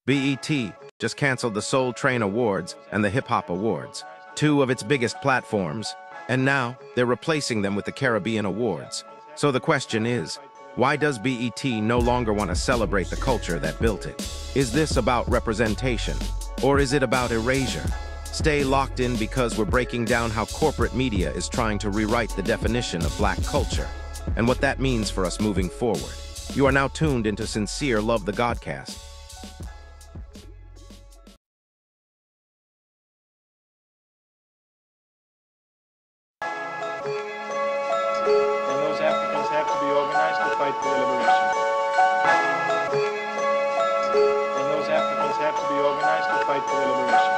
BET just canceled the Soul Train Awards and the Hip Hop Awards, two of its biggest platforms, and now they're replacing them with the Caribbean Awards. So the question is, why does BET no longer want to celebrate the culture that built it? Is this about representation, or is it about erasure? Stay locked in because we're breaking down how corporate media is trying to rewrite the definition of Black culture, and what that means for us moving forward. You are now tuned into Sincere Love the Godcast. And those Africans have to be organized to fight for their liberation. And those Africans have to be organized to fight for their liberation.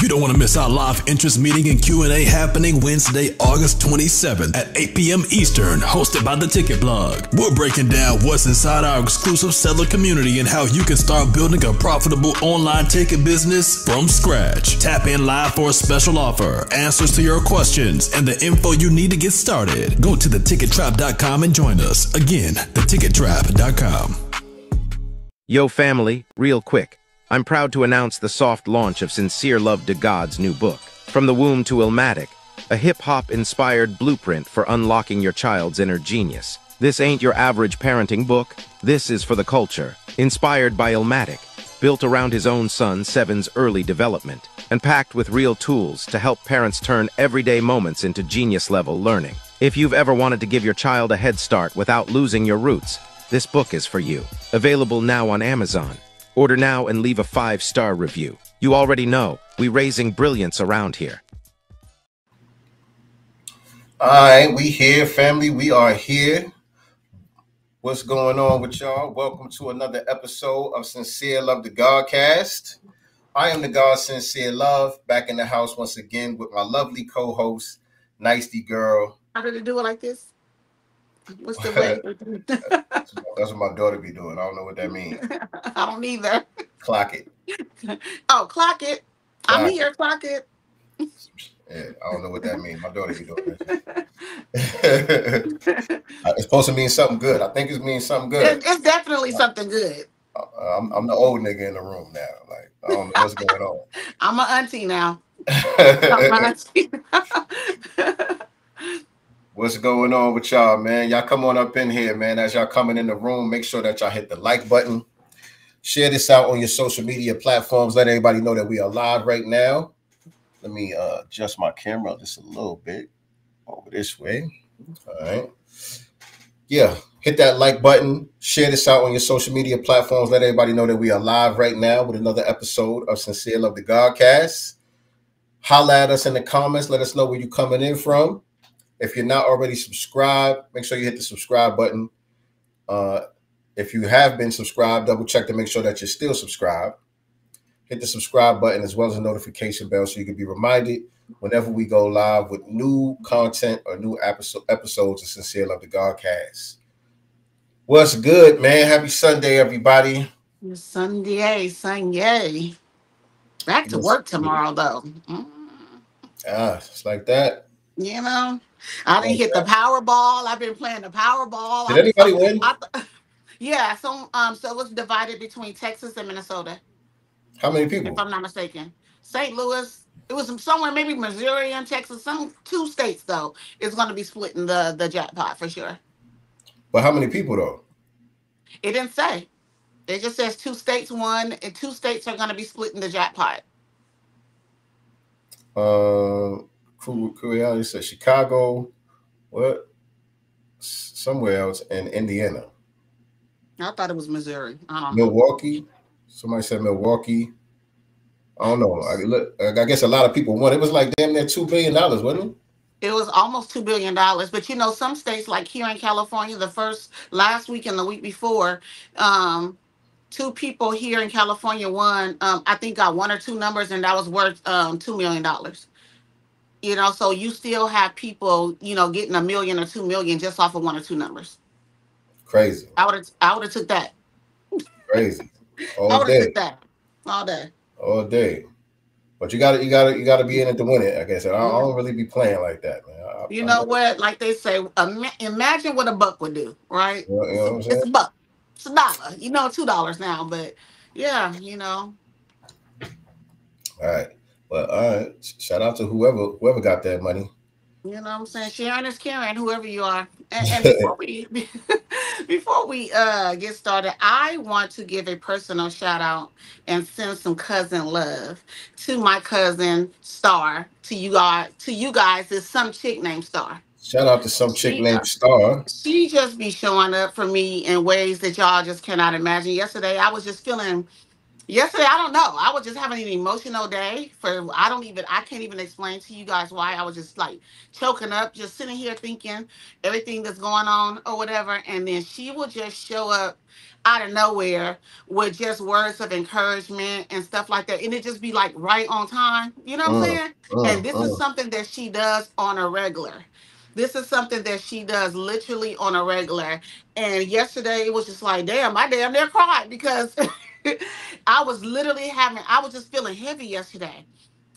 You don't want to miss our live interest meeting and Q&A happening Wednesday, August 27th at 8 p.m. Eastern, hosted by the Ticket Blog. We're breaking down what's inside our exclusive seller community and how you can start building a profitable online ticket business from scratch. Tap in live for a special offer, answers to your questions, and the info you need to get started. Go to thetickettrap.com and join us. Again, thetickettrap.com. Yo family, real quick. I'm proud to announce the soft launch of Sincere Love to God's new book, From the Womb to Illmatic, a hip-hop-inspired blueprint for unlocking your child's inner genius. This ain't your average parenting book. This is for the culture, inspired by Illmatic, built around his own son Seven's early development, and packed with real tools to help parents turn everyday moments into genius-level learning. If you've ever wanted to give your child a head start without losing your roots, this book is for you. Available now on Amazon. Order now and leave a 5-star review. You already know, we raising brilliance around here. All right, we here, family. We are here. What's going on with y'all? Welcome to another episode of Sincere Love the Godcast. I am the God Sincere Love, back in the house once again with my lovely co-host, Nicety Girl. How did it do it like this? What's the way? That's what my daughter be doing. I don't know what that means. I don't either. Clock it. Oh, clock it. I'm here. Clock it. Yeah, I don't know what that means. My daughter be doing that. It's supposed to mean something good. I think it means something good. It's definitely something good. I'm the old nigga in the room now. Like, I don't know what's going on. I'm an auntie now. I'm an auntie. What's going on with y'all, man? Y'all come on up in here, man. As y'all coming in the room, make sure that y'all hit the like button. Share this out on your social media platforms. Let everybody know that we are live right now. Let me adjust my camera just a little bit over this way. All right. Yeah, hit that like button. Share this out on your social media platforms. Let everybody know that we are live right now with another episode of Sincere Love the Godcast. Holla at us in the comments. Let us know where you're coming in from. If you're not already subscribed, make sure you hit the subscribe button. If you have been subscribed, double check to make sure that you're still subscribed. Hit the subscribe button as well as the notification bell so you can be reminded whenever we go live with new content or new episodes of Sincere Love the Godcast. What's good, man? Happy Sunday, everybody. Sunday. Back to work tomorrow, though. It's like that. You know, I didn't hit the Powerball. I've been playing the Powerball. Did anybody win? Yeah, so it was divided between Texas and Minnesota. How many people? If I'm not mistaken. St. Louis. It was somewhere, maybe Missouri and Texas. Two states, though, is going to be splitting the jackpot for sure. But how many people, though? It didn't say. It just says 2 states won, and 2 states are going to be splitting the jackpot. Reality said Chicago. What? somewhere else in Indiana. I thought it was Missouri. I don't know. Milwaukee. Somebody said Milwaukee. I don't know. I guess a lot of people won. It was like damn near $2 billion, wasn't it? It was almost $2 billion. But you know, some states like here in California, last week and the week before, two people here in California won. I think got one or two numbers, and that was worth $2 million. You know, so you still have people, you know, getting $1 million or $2 million just off of one or two numbers. Crazy. I would have took that. Crazy. I All would have day. took that all day. All day. But you gotta be in it to win it. Like I said, I don't really be playing like that, man. You know what? Like they say, imagine what a buck would do, right? You know what I'm saying? It's a buck. It's $1. You know, $2 now, but yeah, you know. All right. But all right. Shout out to whoever got that money. You know what I'm saying? Sharing is caring, whoever you are. And before we get started, I want to give a personal shout out and send some cousin love to my cousin Star. To you guys, is some chick named Star. Shout out to some chick named Star. She just be showing up for me in ways that y'all just cannot imagine. Yesterday, I was just feeling. Yesterday, I don't know. I was just having an emotional day. I can't even explain to you guys why. I was just like choking up, just sitting here thinking everything that's going on or whatever. And then she will just show up out of nowhere with just words of encouragement and stuff like that. And it just be like right on time. You know what I'm saying? And this is something that she does on a regular. This is something that she does literally on a regular. And yesterday, it was just like, damn, I damn near cried because I was just feeling heavy yesterday.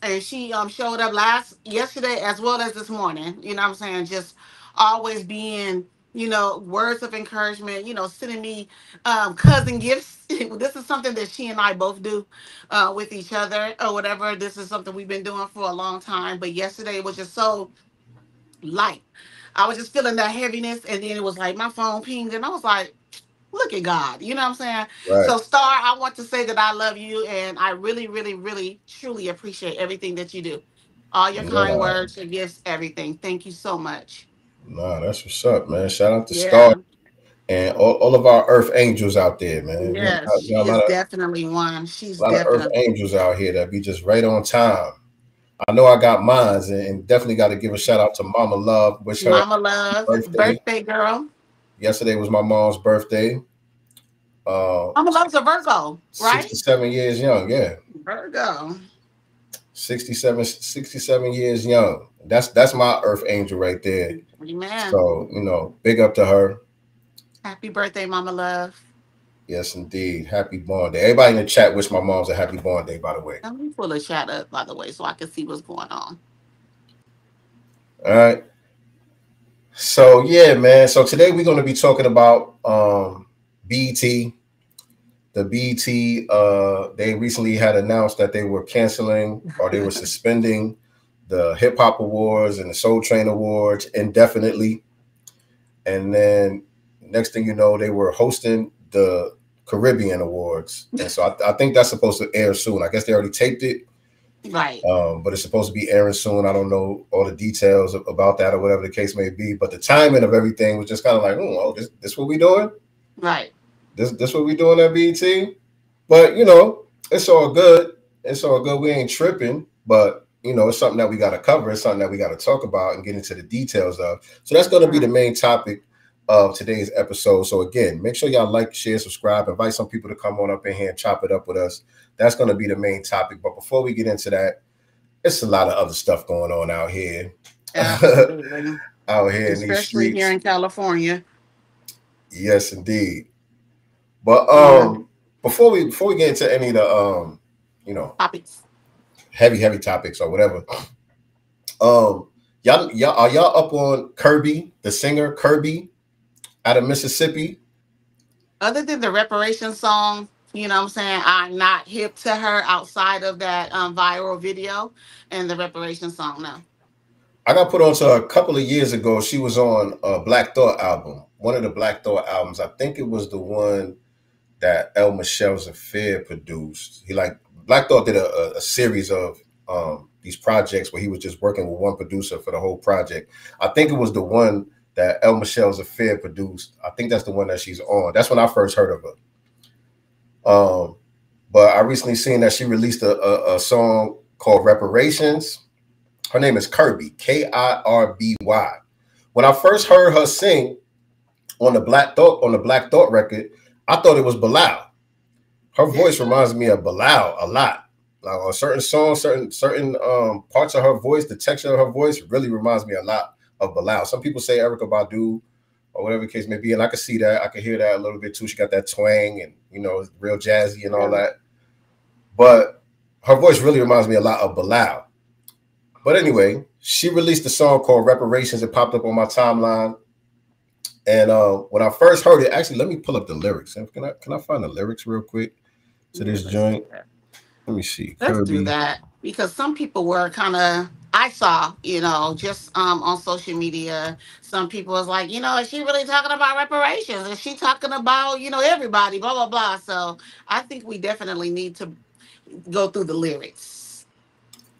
And she showed up yesterday as well as this morning. You know what I'm saying? Just always being, you know, words of encouragement, you know, sending me cousin gifts. This is something that she and I both do with each other or whatever. This is something we've been doing for a long time. But yesterday was just so light. I was just feeling that heaviness, and then it was like my phone pinged, and I was like, look at God. You know what I'm saying? Right. So, Star, I want to say that I love you, and I really, really, really, truly appreciate everything that you do. All your kind words, your gifts, everything. Thank you so much. Nah, that's what's up, man. Shout out to Yeah. Star and all of our Earth angels out there, man. Yes, she is definitely one. She's a lot of Earth angels out here that be just right on time. I know I got mines, and definitely got to give a shout out to Mama Love. Wish her Mama Love, birthday girl. Yesterday was my mom's birthday. Mama Love's a Virgo, right? 67 years young, yeah. Virgo. 67 years young. That's my Earth angel right there. Amen. So, you know, big up to her. Happy birthday, Mama Love. Yes, indeed. Happy born day. Everybody in the chat wish my mom's a happy born day, by the way. Let me pull the chat up, by the way, so I can see what's going on. All right. So, yeah, man. So today we're going to be talking about BET. The BET, they recently had announced that they were canceling or they were suspending the Hip Hop Awards and the Soul Train Awards indefinitely. And then next thing you know, they were hosting the Caribbean Awards. And so I think that's supposed to air soon. I guess they already taped it. Right. But it's supposed to be airing soon. I don't know all the details about that or whatever the case may be. But the timing of everything was just kind of like, oh, this what we doing? Right. This what we doing at BET? But, you know, it's all good. It's all good. We ain't tripping. But, you know, it's something that we got to cover. It's something that we got to talk about and get into the details of. So that's going to be the main topic of today's episode. So again, make sure y'all like, share, subscribe, invite some people to come on up in here and chop it up with us. That's going to be the main topic. But before we get into that, it's a lot of other stuff going on out here. Absolutely. Out here in these streets. Especially here in California. Yes, indeed. But before we get into any of the you know, topics, heavy topics or whatever, y'all are y'all up on Kirby, the singer Kirby out of Mississippi? Other than the reparations song, you know what I'm saying, I'm not hip to her outside of that viral video and the reparations song. No. I got put on to her a couple of years ago. She was on a Black Thought album, one of the Black Thought albums. I think it was the one that El Michelle's Affair produced. Black Thought did a series of these projects where he was just working with one producer for the whole project. I think it was the one that El Michelle's Affair produced. I think that's the one that she's on. That's when I first heard of her. But I recently seen that she released a song called Reparations. Her name is Kirby, Kirby. When I first heard her sing on the Black Thought record, I thought it was Bilal. Her voice reminds me of Bilal a lot. Like on certain songs, certain parts of her voice, the texture of her voice really reminds me a lot of Bilal. Some people say Erykah Badu or whatever the case may be, and I can see that. I can hear that a little bit too. She got that twang and, you know, real jazzy and all that. But her voice really reminds me a lot of Bilal. But anyway, she released a song called Reparations. It popped up on my timeline. And when I first heard it, actually, let me pull up the lyrics. Can I find the lyrics real quick to this joint? Let me see. Let's do that, because some people were kind of, I saw, you know, just on social media, some people was like, you know, is she really talking about reparations? Is she talking about, you know, everybody, blah, blah, blah. So I think we definitely need to go through the lyrics.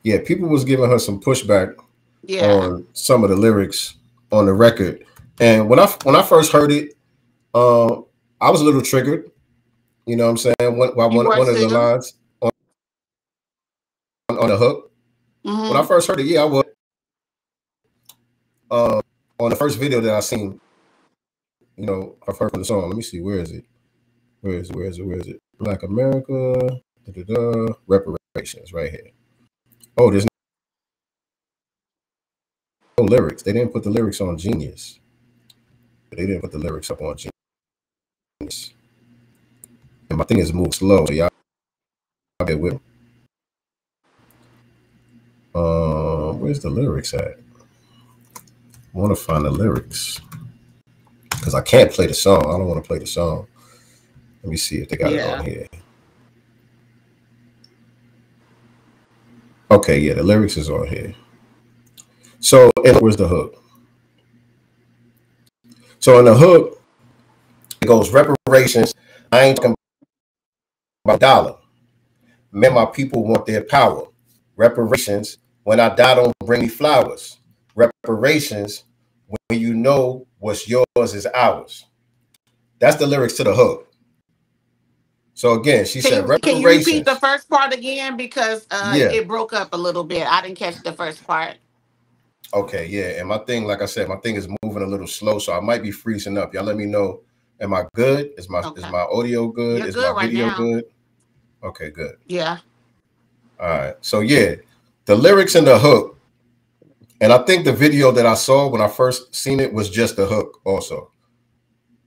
Yeah, people was giving her some pushback on some of the lyrics on the record. And when I first heard it, I was a little triggered. You know what I'm saying? One of the lines on the hook. Mm-hmm. When I first heard it, yeah, I was. On the first video that I seen, you know, I've heard from the song. Let me see, where is it? Where is it? Black America, reparations, right here. Oh, there's no lyrics. They didn't put the lyrics on Genius. They didn't put the lyrics up on Genius. And my thing is moved slow, so y'all get with me. Where's the lyrics at? I want to find the lyrics because I can't play the song. I don't want to play the song. Let me see if they got it on here. Okay, yeah, the lyrics is on here. So, and where's the hook? So in the hook, it goes, reparations. I ain't talking about dollar. Man, my people want their power. Reparations. When I die, don't bring me flowers. Reparations. When you know what's yours is ours. That's the lyrics to the hook. So again, she said reparations. Can you repeat the first part again? Because it broke up a little bit. I didn't catch the first part. Okay, yeah. And my thing, like I said, my thing is moving a little slow, so I might be freezing up. Y'all let me know. Am I good? Is my audio good? You're is good my video right now. good? Okay, good. Yeah. All right. So yeah, the lyrics and the hook. And I think the video that I saw when I first seen it was just the hook also.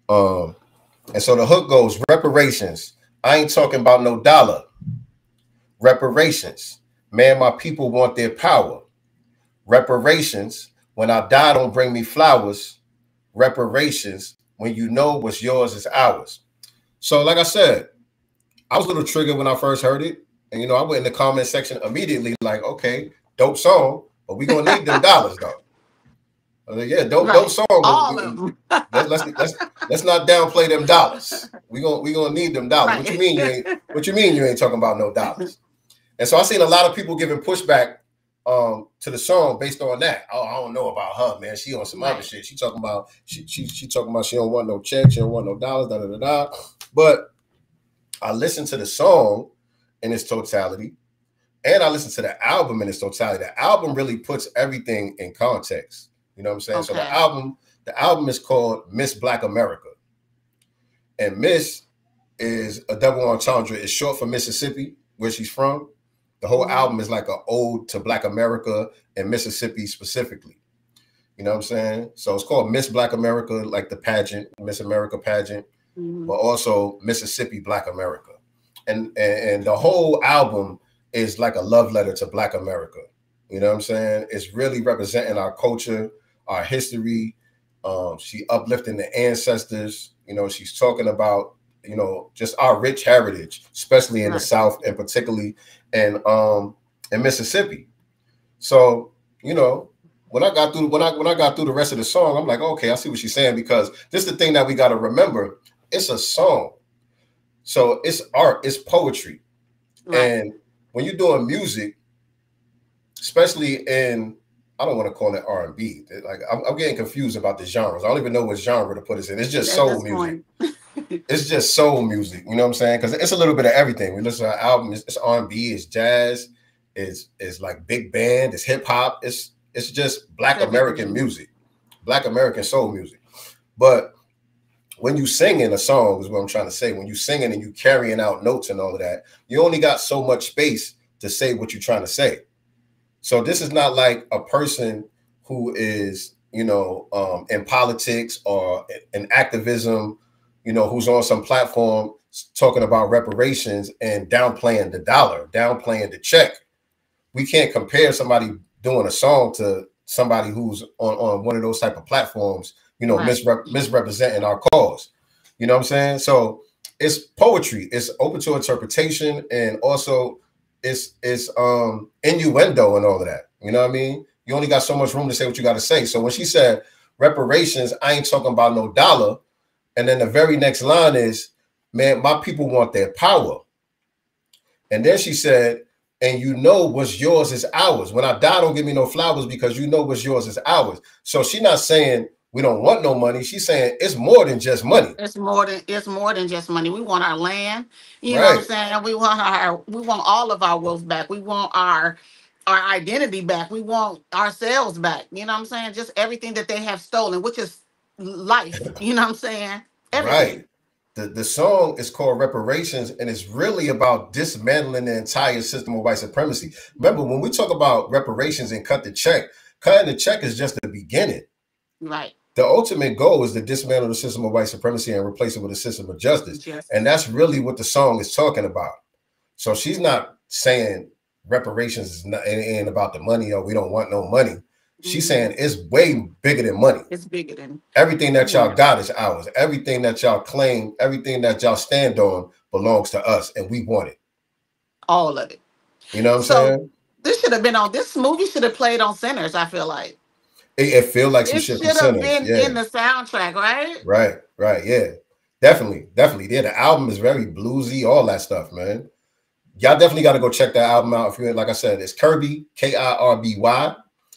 And so the hook goes, reparations. I ain't talking about no dollar. Reparations. Man, my people want their power. Reparations. When I die, don't bring me flowers. Reparations. When you know what's yours is ours. So like I said, I was a little triggered when I first heard it. And, you know, I went in the comment section immediately like, okay, dope song, but we going to need them dollars, though. I was like, yeah, dope song. All of them. let's not downplay them dollars. We gonna need them dollars. Right. What you mean you ain't talking about no dollars? And so I seen a lot of people giving pushback to the song based on that. Oh, I don't know about her, man. She on some other shit. She talking about she talking about she don't want no checks, she don't want no dollars, da da da da. But I listened to the song in its totality, and I listened to the album in its totality. The album really puts everything in context. You know what I'm saying? Okay. So the album is called Miss Black America. And Miss is a double entendre. It's short for Mississippi, where she's from. The whole album is like an ode to Black America and Mississippi specifically. You know what I'm saying? So it's called Miss Black America, like the pageant, Miss America pageant, but also Mississippi Black America. And the whole album is like a love letter to Black America. You know what I'm saying? It's really representing our culture, our history. She uplifting the ancestors. You know, she's talking about, you know, just our rich heritage, especially in the South and particularly in Mississippi. So, you know, when I got through the rest of the song, I'm like, okay, I see what she's saying, because this is the thing that we got to remember. It's a song. So it's art, it's poetry. And when you're doing music, especially in I don't want to call it R&B. Like I'm getting confused about the genres. I don't even know what genre to put it in. It's just At soul this music. point. It's just soul music. You know what I'm saying? Because it's a little bit of everything. We listen to an album. It's R&B. It's jazz. It's like big band. It's hip hop. It's just Black American music, Black American soul music. But when you singing a song is what I'm trying to say. When you singing and you carrying out notes and all of that, you only got so much space to say what you're trying to say. So this is not like a person who is, in politics or in activism, who's on some platform talking about reparations and downplaying the dollar, downplaying the check. We can't compare somebody doing a song to somebody who's on one of those type of platforms, right, misrepresenting our cause. You know what I'm saying? So it's poetry. It's open to interpretation, and also it's innuendo and all of that. You know what I mean? You only got so much room to say what you got to say. So when she said reparations, I ain't talking about no dollar. And then the very next line is, man, my people want their power. And then she said, and what's yours is ours. When I die, don't give me no flowers, because what's yours is ours. So she's not saying we don't want no money. She's saying it's more than just money. It's more than just money. We want our land. You know Right. what I'm saying? We want all of our wealth back. We want our identity back. We want ourselves back. You know what I'm saying? Just everything that they have stolen, which is life. You know what I'm saying? Everything. Right. The song is called Reparations, and it's really about dismantling the entire system of white supremacy. Remember, when we talk about reparations and cutting the check is just the beginning. Right. The ultimate goal is to dismantle the system of white supremacy and replace it with a system of justice. And that's really what the song is talking about. So she's not saying reparations ain't about the money, or we don't want no money. She's saying it's way bigger than money. It's bigger than everything that y'all got is ours. Everything that y'all claim, everything that y'all stand on belongs to us, and we want it. All of it. You know what I'm saying? This movie should have played on Sinners, I feel like. It feels like some shit from Sinners. It should have been in the soundtrack, right? Right, yeah. Definitely. Yeah, the album is very bluesy, all that stuff, man. Y'all definitely got to go check that album out. If you, like I said, it's Kirby, Kirby.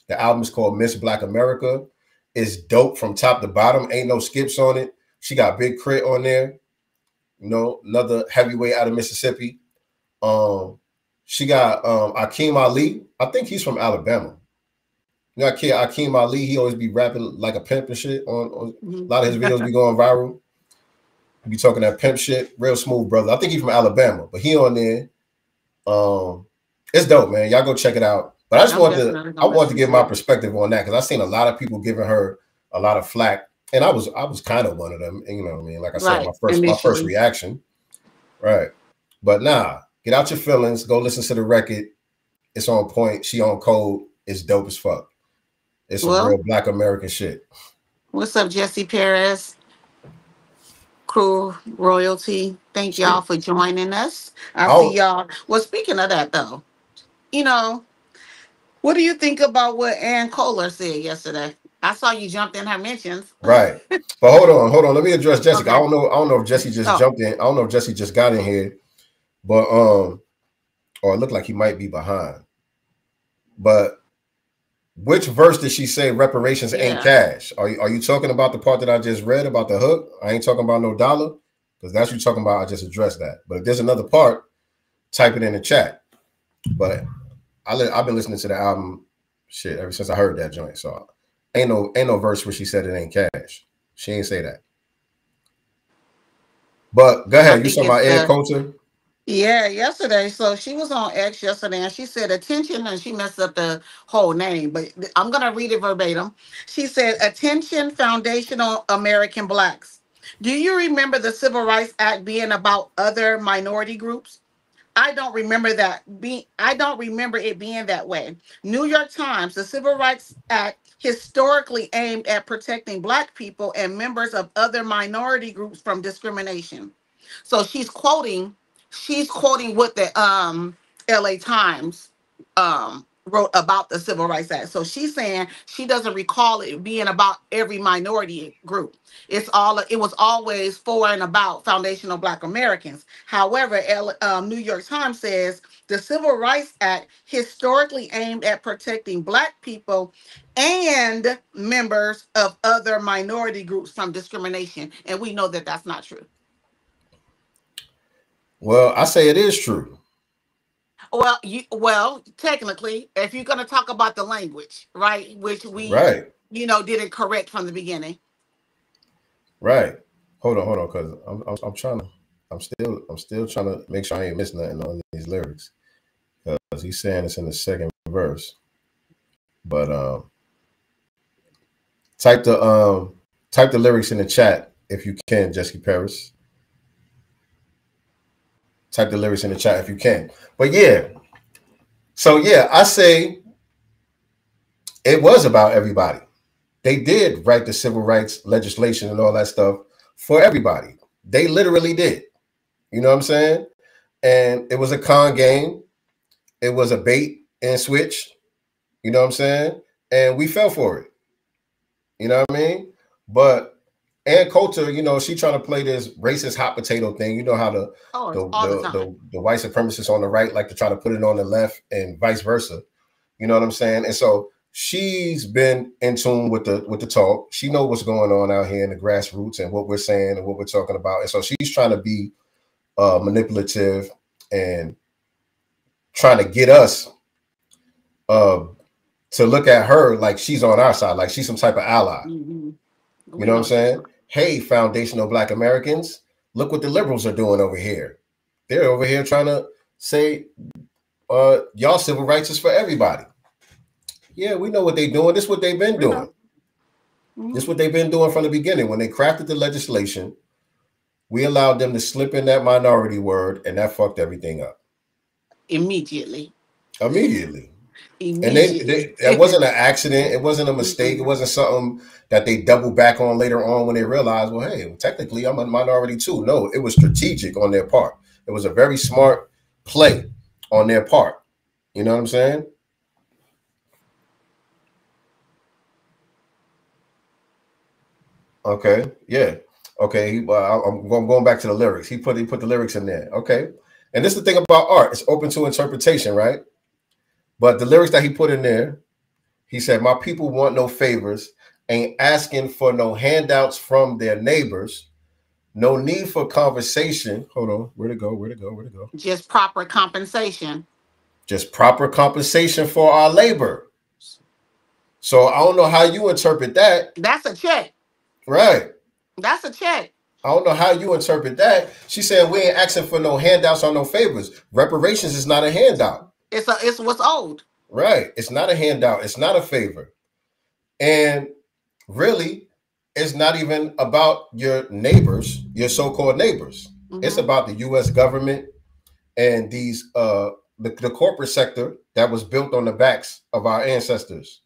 The album is called Miss Black America. It's dope from top to bottom. Ain't no skips on it. She got Big Crit on there. Another heavyweight out of Mississippi. She got Akeem Ali. I think he's from Alabama. Akeem Ali, he always be rapping like a pimp and shit. On a lot of his videos be going viral. He be talking that pimp shit. Real smooth brother. I think he's from Alabama, but he on there. It's dope, man. Y'all go check it out. But I wanted to give my perspective on that, because I've seen a lot of people giving her a lot of flack, and I was kind of one of them. And you know what I mean? Like I said, my first reaction, right? But nah, get out your feelings. Go listen to the record. It's on point. She on code. It's dope as fuck. It's some real Black American shit. What's up, Jesse Perez? Crew Royalty. Thank y'all for joining us. I see y'all. Well, speaking of that, though, what do you think about what Ann Kohler said yesterday? I saw you jumped in her mentions. Right. But hold on. Let me address Jessica. Okay. I don't know if Jesse just jumped in. I don't know if Jesse just got in here. But or it looked like he might be behind. But which verse did she say reparations ain't cash? Are you talking about the part that I just read about the hook? I ain't talking about no dollar, because that's what you're talking about. I just addressed that. But if there's another part, type it in the chat. But I've been listening to the album shit ever since I heard that joint. So ain't no verse where she said it ain't cash. She ain't say that. But go ahead. You talking about Ed Coulter? Yeah, yesterday. So she was on X yesterday, and she said attention, and she messed up the whole name, but I'm going to read it verbatim. She said, attention, foundational American Blacks. Do you remember the Civil Rights Act being about other minority groups? I don't remember it being that way. New York Times, the Civil Rights Act historically aimed at protecting Black people and members of other minority groups from discrimination. So she's quoting what the LA Times wrote about the Civil Rights Act. So she's saying she doesn't recall it being about every minority group. It was always for and about foundational Black Americans. However, New York Times says the Civil Rights Act historically aimed at protecting Black people and members of other minority groups from discrimination, and we know that that's not true. Well, I say it is true. Well, technically, if you're going to talk about the language, right, which we, right, didn't correct from the beginning. Right. Hold on, because I'm still trying to make sure I ain't missing nothing on these lyrics, because he's saying it's in the second verse. But type the lyrics in the chat if you can, Jesse Paris. Type the lyrics in the chat if you can. But yeah, so yeah, I say it was about everybody. They did write the civil rights legislation and all that stuff for everybody. They literally did. You know what I'm saying? And it was a con game. It was a bait and switch. You know what I'm saying? And we fell for it. You know what I mean? But Ann Coulter, she trying to play this racist hot potato thing. You know how the white supremacists on the right like to try to put it on the left and vice versa. You know what I'm saying? And so she's been in tune with the talk. She knows what's going on out here in the grassroots and what we're saying and what we're talking about. And so she's trying to be manipulative and trying to get us to look at her like she's on our side, like she's some type of ally. Mm-hmm. You know what I'm saying? Hey, foundational Black Americans, look what the liberals are doing over here. They're over here trying to say, y'all civil rights is for everybody. Yeah, we know what they're doing. This is what they've been doing. Mm-hmm. This is what they've been doing from the beginning. When they crafted the legislation, we allowed them to slip in that minority word, and that fucked everything up. Immediately. And it wasn't an accident. It wasn't a mistake. It wasn't something that they doubled back on later on when they realized, well, hey, technically I'm a minority too. No, it was strategic on their part. It was a very smart play on their part. You know what I'm saying? Okay. Yeah. Okay. I'm going back to the lyrics. He put the lyrics in there. Okay. And this is the thing about art. It's open to interpretation, right? But the lyrics that he put in there, he said, my people want no favors, ain't asking for no handouts from their neighbors. No need for conversation. Hold on. Where'd it go? Just proper compensation. Just proper compensation for our labor. So I don't know how you interpret that. That's a check. Right. That's a check. I don't know how you interpret that. She said we ain't asking for no handouts or no favors. Reparations is not a handout. It's what's owed. Right. It's not a handout. It's not a favor. And really, it's not even about your neighbors, your so-called neighbors. Mm-hmm. It's about the U.S. government and these the corporate sector that was built on the backs of our ancestors.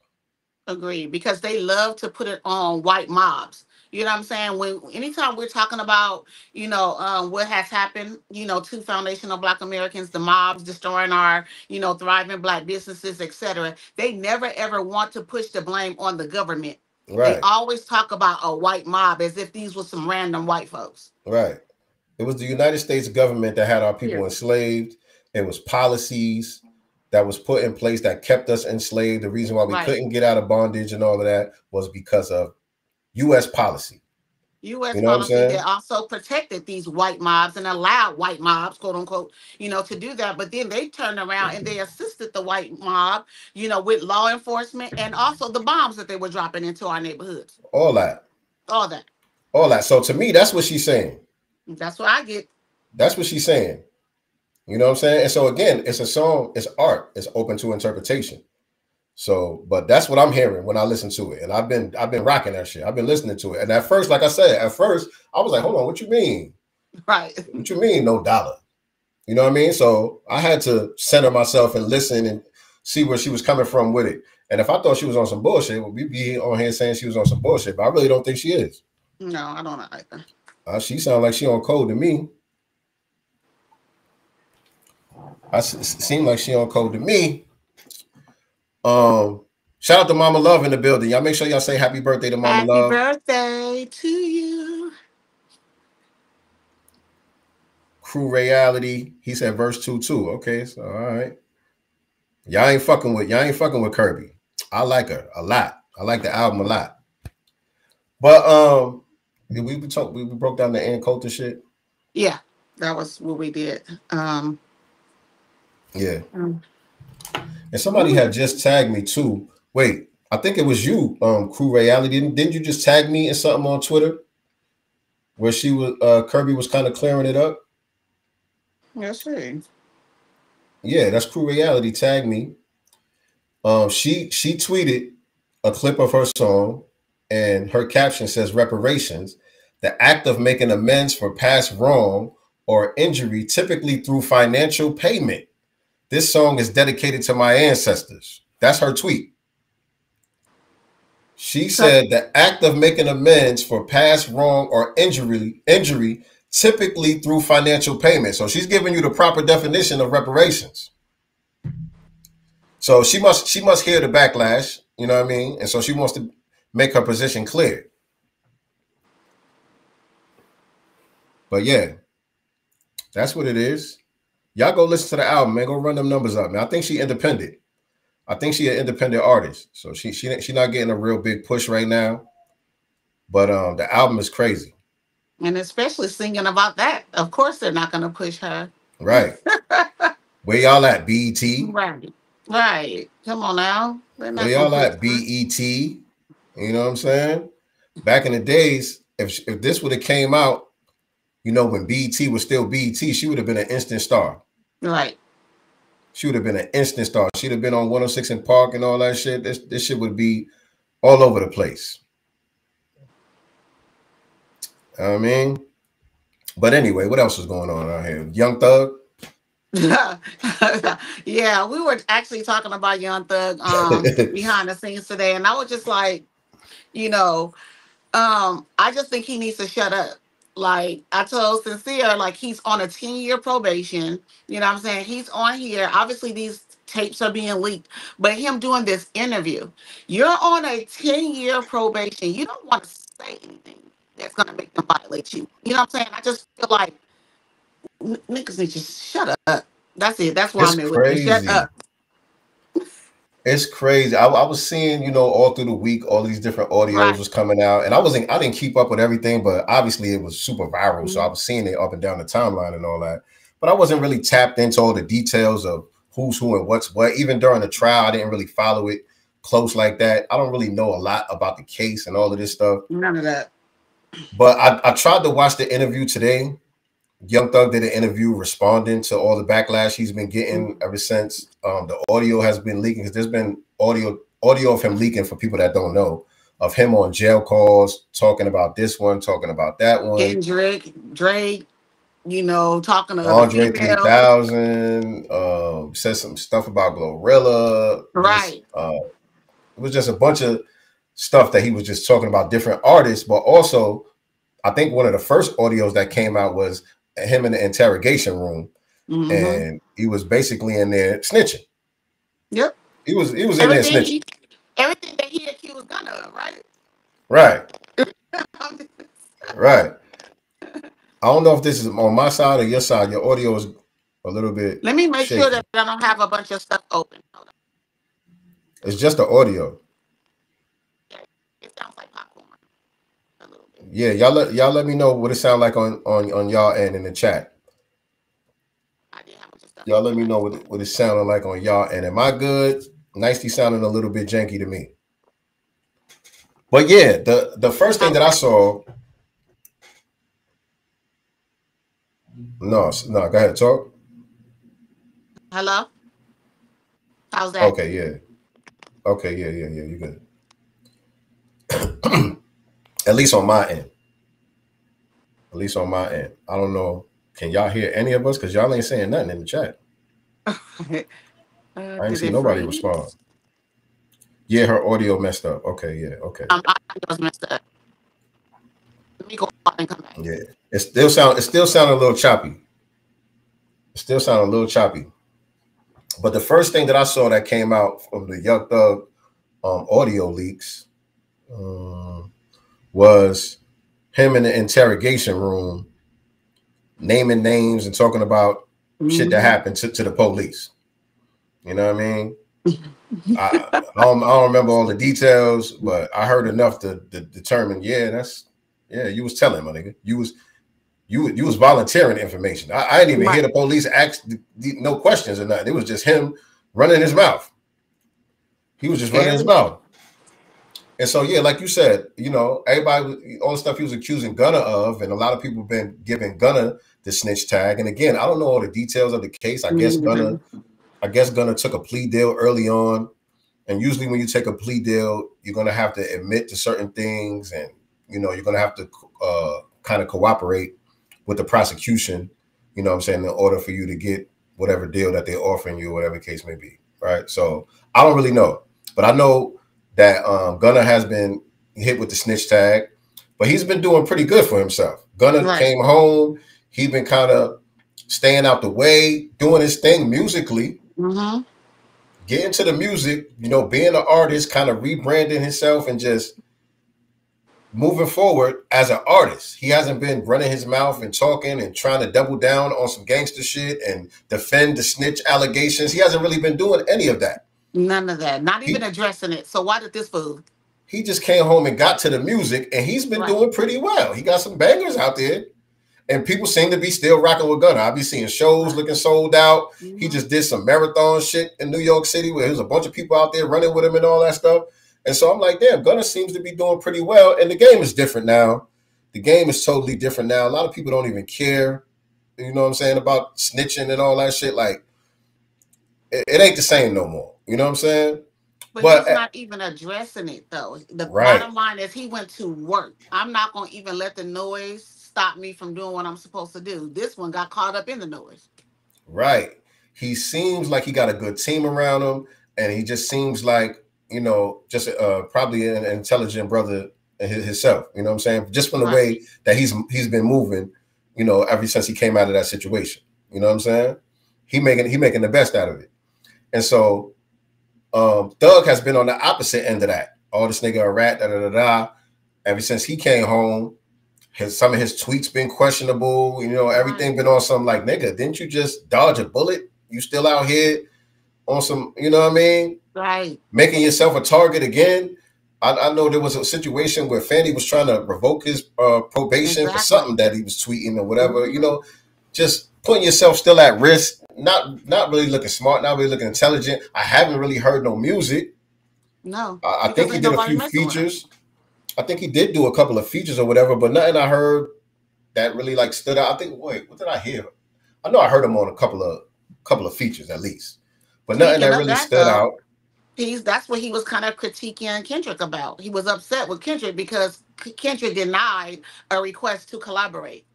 Agreed. Because they love to put it on white mobs. You know what I'm saying? Anytime we're talking about, what has happened, to foundational Black Americans, the mobs destroying our, thriving Black businesses, etc., they never, ever want to push the blame on the government. Right. They always talk about a white mob as if these were some random white folks. Right. It was the United States government that had our people enslaved. It was policies that was put in place that kept us enslaved. The reason why we couldn't get out of bondage and all of that was because of U.S. policy. U.S. policy that also protected these white mobs and allowed white mobs, quote unquote, to do that. But then they turned around and they assisted the white mob, with law enforcement and also the bombs that they were dropping into our neighborhoods. All that. So to me, that's what she's saying. That's what I get. That's what she's saying. You know what I'm saying? And so again, it's a song, it's art, it's open to interpretation. So, but that's what I'm hearing when I listen to it. And I've been rocking that shit. I've been listening to it. And at first, like I said, I was like, hold on, what you mean? Right. What you mean, no dollar? You know what I mean? So I had to center myself and listen and see where she was coming from with it. And if I thought she was on some bullshit, we'd be on here saying she was on some bullshit, but I really don't think she is. No, I don't either. She sounds like she on code to me. Seemed like she on code to me. Shout out to Mama Love in the building. Y'all make sure y'all say happy birthday to Mama Happy Love. birthday to you. Crew Reality. He said verse 2 too. Okay, so all right. Y'all ain't fucking with Kirby. I like her a lot. I like the album a lot. But we broke down the Ann Coulter shit. Yeah, that was what we did. Yeah. And somebody had just tagged me too. Wait, I think it was you, Crew Reality. Didn't you just tag me in something on Twitter where she was Kirby was kind of clearing it up? Yes, sir. Yeah, that's Crew Reality. Tagged me. She tweeted a clip of her song, and her caption says, "Reparations, the act of making amends for past wrong or injury, typically through financial payment. This song is dedicated to my ancestors." That's her tweet. She said the act of making amends for past wrong or injury, typically through financial payment. So she's giving you the proper definition of reparations. So she must hear the backlash, you know what I mean? And so she wants to make her position clear. But yeah, that's what it is. Y'all go listen to the album, man. Go run them numbers up, man. I think she independent. I think she an independent artist. So she not getting a real big push right now. But the album is crazy. And especially singing about that. Of course they're not going to push her. Right. Where y'all at, BET? Right. Right. Come on now. Where y'all at, BET? You know what I'm saying? Back in the days, if this would have came out, you know, when BET was still BET, she would have been an instant star. Right. She would have been an instant star. She'd have been on 106 in Park and all that shit. This shit would be all over the place. I mean, but anyway, what else is going on out here? Young Thug? Yeah, we were actually talking about Young Thug behind the scenes today, and I was just like, you know, I just think he needs to shut up. Like I told Sincere, like he's on a 10-year probation. You know what I'm saying? He's on here. Obviously, these tapes are being leaked, but him doing this interview, you're on a 10-year probation. You don't want to say anything that's going to make them violate you. You know what I'm saying? I just feel like niggas need to just shut up. That's it. That's why I'm here with it. Shut up. It's crazy. I was seeing, you know, all through the week, all these different audios was coming out, and I didn't keep up with everything, but obviously it was super viral. So I was seeing it up and down the timeline and all that, but I wasn't really tapped into all the details of who's who and what's what. Even during the trial, I didn't really follow it close like that. I don't really know a lot about the case and all of this stuff. None of that. But I tried to watch the interview today. Young Thug did an interview responding to all the backlash he's been getting ever since the audio has been leaking. Because there's been audio of him leaking, for people that don't know, of him on jail calls, talking about this one, talking about that one. Getting Drake, you know, talking to Andre 3000, said some stuff about Glorilla. Right. It was just a bunch of stuff that he was just talking about different artists, but also I think one of the first audios that came out was him in the interrogation room, and he was basically in there snitching. Yep, he was in there snitching. Everything that he accused Gunna of, right? Right. Right. I don't know if this is on my side or your side. Your audio is a little bit. Let me make sure that I don't have a bunch of stuff open. Hold on. It's just the audio. It sounds like popcorn. Yeah, y'all let me know what it sounds like on y'all end in the chat. Y'all let me know what it sounded like on y'all end. Am I good? Nicely sounding a little bit janky to me. But yeah, the first thing that I saw. No, go ahead, talk. Hello? How's that? Okay, yeah. Okay, yeah, you're good. At least on my end. At least on my end. I don't know. Can y'all hear any of us? Because y'all ain't saying nothing in the chat. I ain't see nobody respond. Yeah, her audio messed up. Okay, yeah, okay. I was messed up. Let me go out and come back. Yeah. It still sounded a little choppy. But the first thing that I saw that came out from the Young Thug audio leaks was him in the interrogation room naming names and talking about shit that happened to the police. You know what I mean? I don't remember all the details, but I heard enough to determine, you was telling, my nigga. You was volunteering information. I didn't even hear the police ask no questions or nothing. It was just him running his mouth. He was just running his mouth. And so, yeah, like you said, you know, everybody, all the stuff he was accusing Gunna of, and a lot of people have been giving Gunna the snitch tag. And again, I don't know all the details of the case. I guess Gunna took a plea deal early on. And usually when you take a plea deal, you're going to have to admit to certain things, and, you know, you're going to have to kind of cooperate with the prosecution, you know what I'm saying, in order for you to get whatever deal that they're offering you, whatever the case may be, right? So I don't really know. But I know that Gunna has been hit with the snitch tag, but he's been doing pretty good for himself. Gunna came home. He's been kind of staying out the way, doing his thing musically, getting to the music, you know, being an artist, kind of rebranding himself and just moving forward as an artist. He hasn't been running his mouth and talking and trying to double down on some gangster shit and defend the snitch allegations. He hasn't really been doing any of that. None of that. Not even addressing it. So why did this fool? He just came home and got to the music, and he's been doing pretty well. He got some bangers out there, and people seem to be still rocking with Gunna. I be seeing shows looking sold out. He just did some marathon shit in New York City where there's a bunch of people out there running with him and all that stuff. And so I'm like, damn, Gunna seems to be doing pretty well. And the game is different now. The game is totally different now. A lot of people don't even care, you know what I'm saying, about snitching and all that shit. Like, it ain't the same no more. You know what I'm saying? But he's not even addressing it, though. The bottom line is he went to work. I'm not going to even let the noise stop me from doing what I'm supposed to do. This one got caught up in the noise. Right. He seems like he got a good team around him, and he just seems like, you know, just probably an intelligent brother himself. You know what I'm saying? Just from the way that he's been moving, you know, ever since he came out of that situation. You know what I'm saying? He making the best out of it. And so Thug has been on the opposite end of that. Oh, this nigga a rat, Ever since he came home, some of his tweets been questionable. You know, everything been on some like, nigga, didn't you just dodge a bullet? You still out here on some, you know what I mean? Right. Making yourself a target again. I know there was a situation where Fanny was trying to revoke his probation for something that he was tweeting or whatever. You know, just putting yourself still at risk. Not really looking smart, not really looking intelligent. I haven't really heard no music. No. I think he did a few features. I think he did do a couple of features or whatever, but nothing I heard that really like stood out. I think, wait, what did I hear? I know I heard him on a couple of features at least, but nothing that really stood out. That's what he was kind of critiquing Kendrick about. He was upset with Kendrick because Kendrick denied a request to collaborate.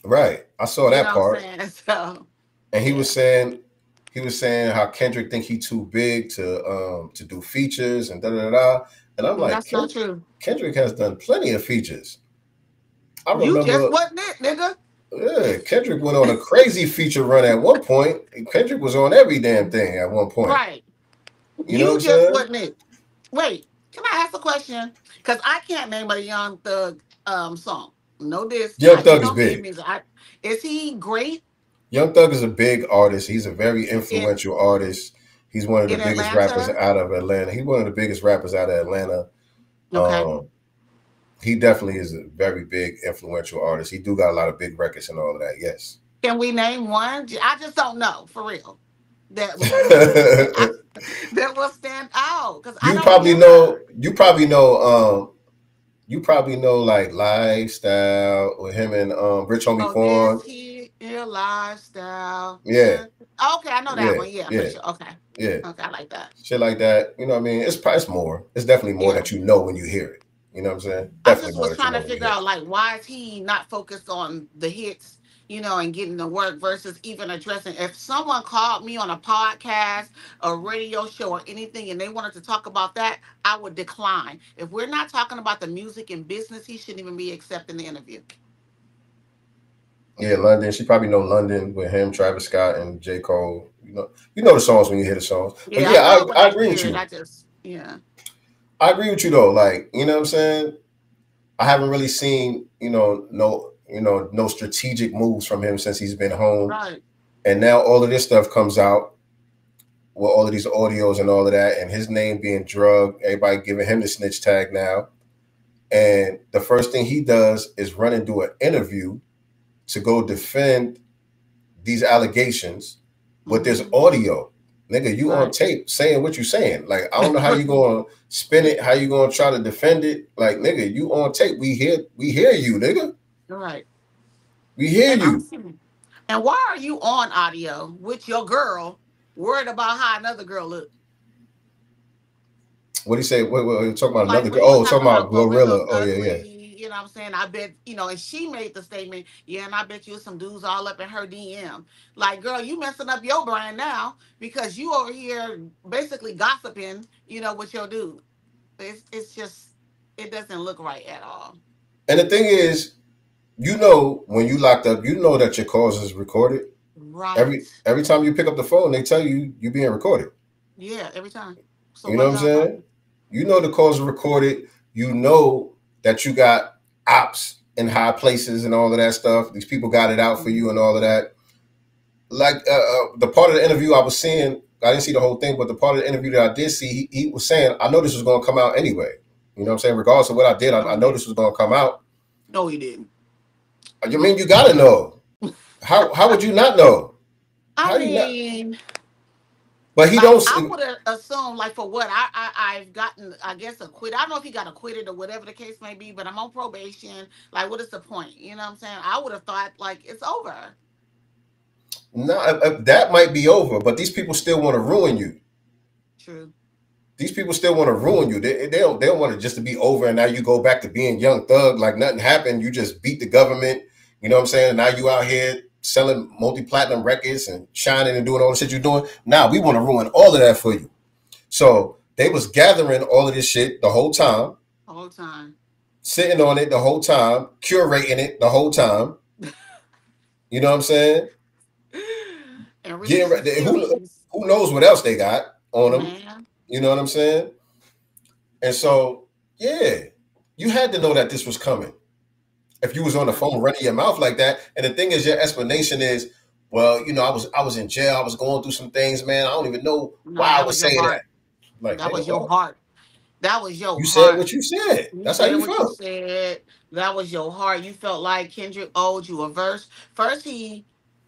Right, I saw that part. So, and he was saying how Kendrick think he too big to do features and And I'm like, that's not true. Kendrick has done plenty of features. I remember, you just wasn't it, nigga. Yeah, Kendrick went on a crazy feature run at one point. Kendrick was on every damn thing at one point. Right. You know just wasn't it. Wait, can I ask a question? Because I can't name a Young Thug song. No diss. Young Thug is big. Is he great? Young Thug is a big artist. He's a very influential artist. He's one of the biggest rappers out of Atlanta. He's one of the biggest rappers out of Atlanta. Okay. He definitely is a very big, influential artist. He do got a lot of big records and all of that, yes. Can we name one? I just don't know, for real. That will stand out. You probably know like Lifestyle with him and Rich Homie Quan. Lifestyle. Yeah. Okay, I know that one. Yeah, for sure. Okay. Yeah. Okay, I like that. Shit like that. You know what I mean? It's more. It's definitely more that you know when you hear it. You know what I'm saying? Definitely I just was trying to figure out, like, why is he not focused on the hits, you know, and getting the work versus even addressing. If someone called me on a podcast, a radio show, or anything, and they wanted to talk about that, I would decline. If we're not talking about the music and business, he shouldn't even be accepting the interview. Yeah, London. She probably know London with him, Travis Scott, and J. Cole. you know the songs when you hear the songs. But Yeah, I yeah, know when I I agree hear with it. you. I just, yeah. I agree with you though. Like, you know what I'm saying? I haven't really seen, no strategic moves from him since he's been home. Right. And now all of this stuff comes out with all of these audios and all of that, and his name being drugged, everybody giving him the snitch tag now. And the first thing he does is run and do an interview to go defend these allegations, but there's audio. Nigga, you on tape saying what you saying. Like, I don't know how you gonna spin it, how you gonna try to defend it. Like, nigga, you on tape. We hear you, nigga. Right. We hear you. And why are you on audio with your girl, worried about how another girl look? What do you say? What talking about Like another when girl? he was Oh, talking talking about about Glorilla. gorillas Oh, yeah. ugly, you know what I'm saying? I bet, and she made the statement, yeah, and I bet you some dudes all up in her DM. Like, girl, you messing up your brand now because you over here basically gossiping, with your dude. It's just, it doesn't look right at all. And the thing is, when you locked up, that your calls is recorded. Right. Every time you pick up the phone, they tell you being recorded. Yeah, every time. So You know what I'm saying? The calls are recorded. You know that you got ops in high places and all of that stuff. These people got it out for you and all of that. Like the part of the interview I was seeing, I didn't see the whole thing, but the part of the interview that I did see, he was saying, I know this was going to come out anyway. You know what I'm saying? Regardless of what I did, I know this was going to come out. No, he didn't. You mean you got to know? How would you not know? I mean, but he like, don't. I would have assumed, like, for what I've gotten, I guess, acquitted. I don't know if he got acquitted or whatever the case may be, but I'm on probation. Like, what is the point? You know what I'm saying? I would have thought, like, it's over. No, that might be over, but these people still want to ruin you. True. These people still want to ruin you. They don't want it just to be over, and now you go back to being Young Thug like nothing happened. You just beat the government. You know what I'm saying? And now you out here selling multi-platinum records and shining and doing all the shit you're doing. Now we want to ruin all of that for you. So they was gathering all of this shit the whole time. The whole time. Sitting on it the whole time. Curating it the whole time. You know what I'm saying? And who knows what else they got on them? Man. You know what I'm saying? And so, yeah, you had to know that this was coming. If you was on the phone running your mouth like that, and the thing is, your explanation is, well, I was in jail, I was going through some things, man. I don't even know why I would say that. Like, that was your heart. That was your heart. You said what you said. That's how you felt. You said. That was your heart. You felt like Kendrick owed you a verse. First, he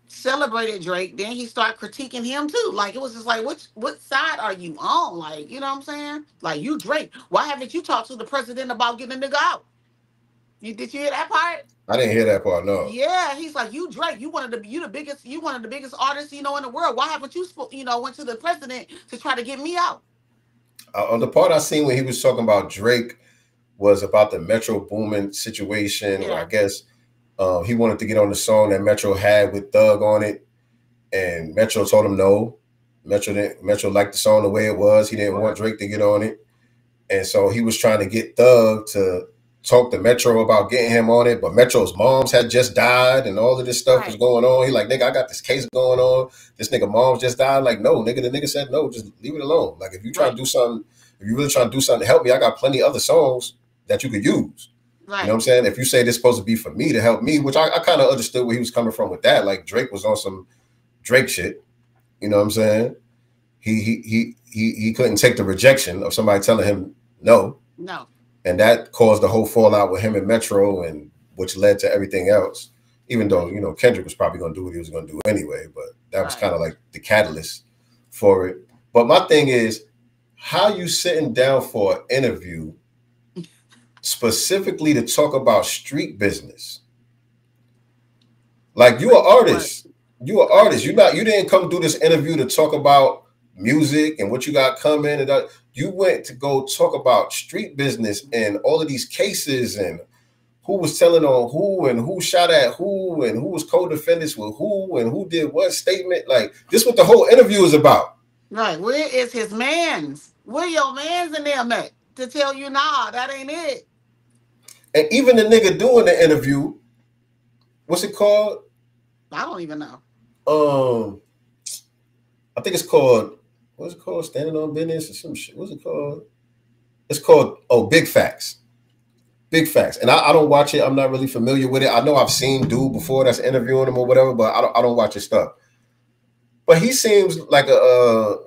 celebrated Drake, then he started critiquing him too. Like, it was just like, what side are you on? Like, you know what I'm saying? Like, you Drake, why haven't you talked to the president about getting a nigga out? Did you hear that part? I didn't hear that part, no. Yeah, he's like, you Drake, you one of the biggest artists in the world. Why haven't you went to the president to try to get me out? On the part I seen when he was talking about Drake was about the Metro Boomin situation. Yeah. I guess he wanted to get on the song that Metro had with Thug on it, and Metro told him no. Metro liked the song the way it was. He didn't want Drake to get on it, and so he was trying to get Thug to talk to Metro about getting him on it. But Metro's moms had just died, and all of this stuff was going on. He like, nigga, I got this case going on. This nigga mom's just died. Like, no, nigga. The nigga said no. Just leave it alone. Like, if you try to do something, if you really trying to do something to help me, I got plenty of other songs that you could use. Right. You know what I'm saying? If you say this is supposed to be for me to help me, which I kind of understood where he was coming from with that. Like, Drake was on some Drake shit. You know what I'm saying? He couldn't take the rejection of somebody telling him no. No. And that caused the whole fallout with him and Metro, and which led to everything else. Even though, Kendrick was probably going to do what he was going to do anyway, but that was kind of like the catalyst for it. But my thing is, how you sitting down for an interview specifically to talk about street business? Like, you an artist. You an artist. You didn't come do this interview to talk about music and what you got coming. And you went to go talk about street business and all of these cases and who was telling on who and who shot at who and who was co-defendants with who and who did what statement. Like, this is what the whole interview is about. Right. Where is his mans? Where your mans in there, Matt, to tell you, nah, that ain't it? And even the nigga doing the interview, what's it called? I don't even know. I think it's called, what's it called? Standing on Business or some shit. What's it called? It's called, Big Facts. Big Facts. And I don't watch it. I'm not really familiar with it. I know I've seen dude before that's interviewing him or whatever, but I don't watch his stuff. But he seems like a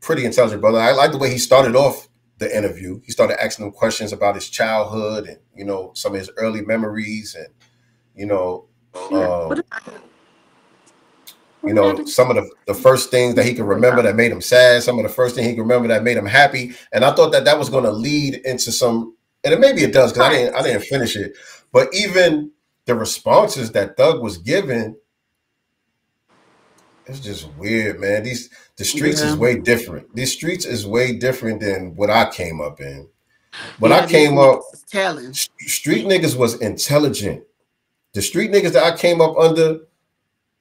pretty intelligent brother. I like the way he started off the interview. He started asking him questions about his childhood and, some of his early memories and, some of the first things that he can remember that made him sad, some of the first things he can remember that made him happy. And I thought that was going to lead into some, and maybe it does because I didn't finish it. But even the responses that Thug was giving, it's just weird, man. The streets is way different. These streets is way different than what I came up in. When I came up, street niggas was intelligent. The street niggas that I came up under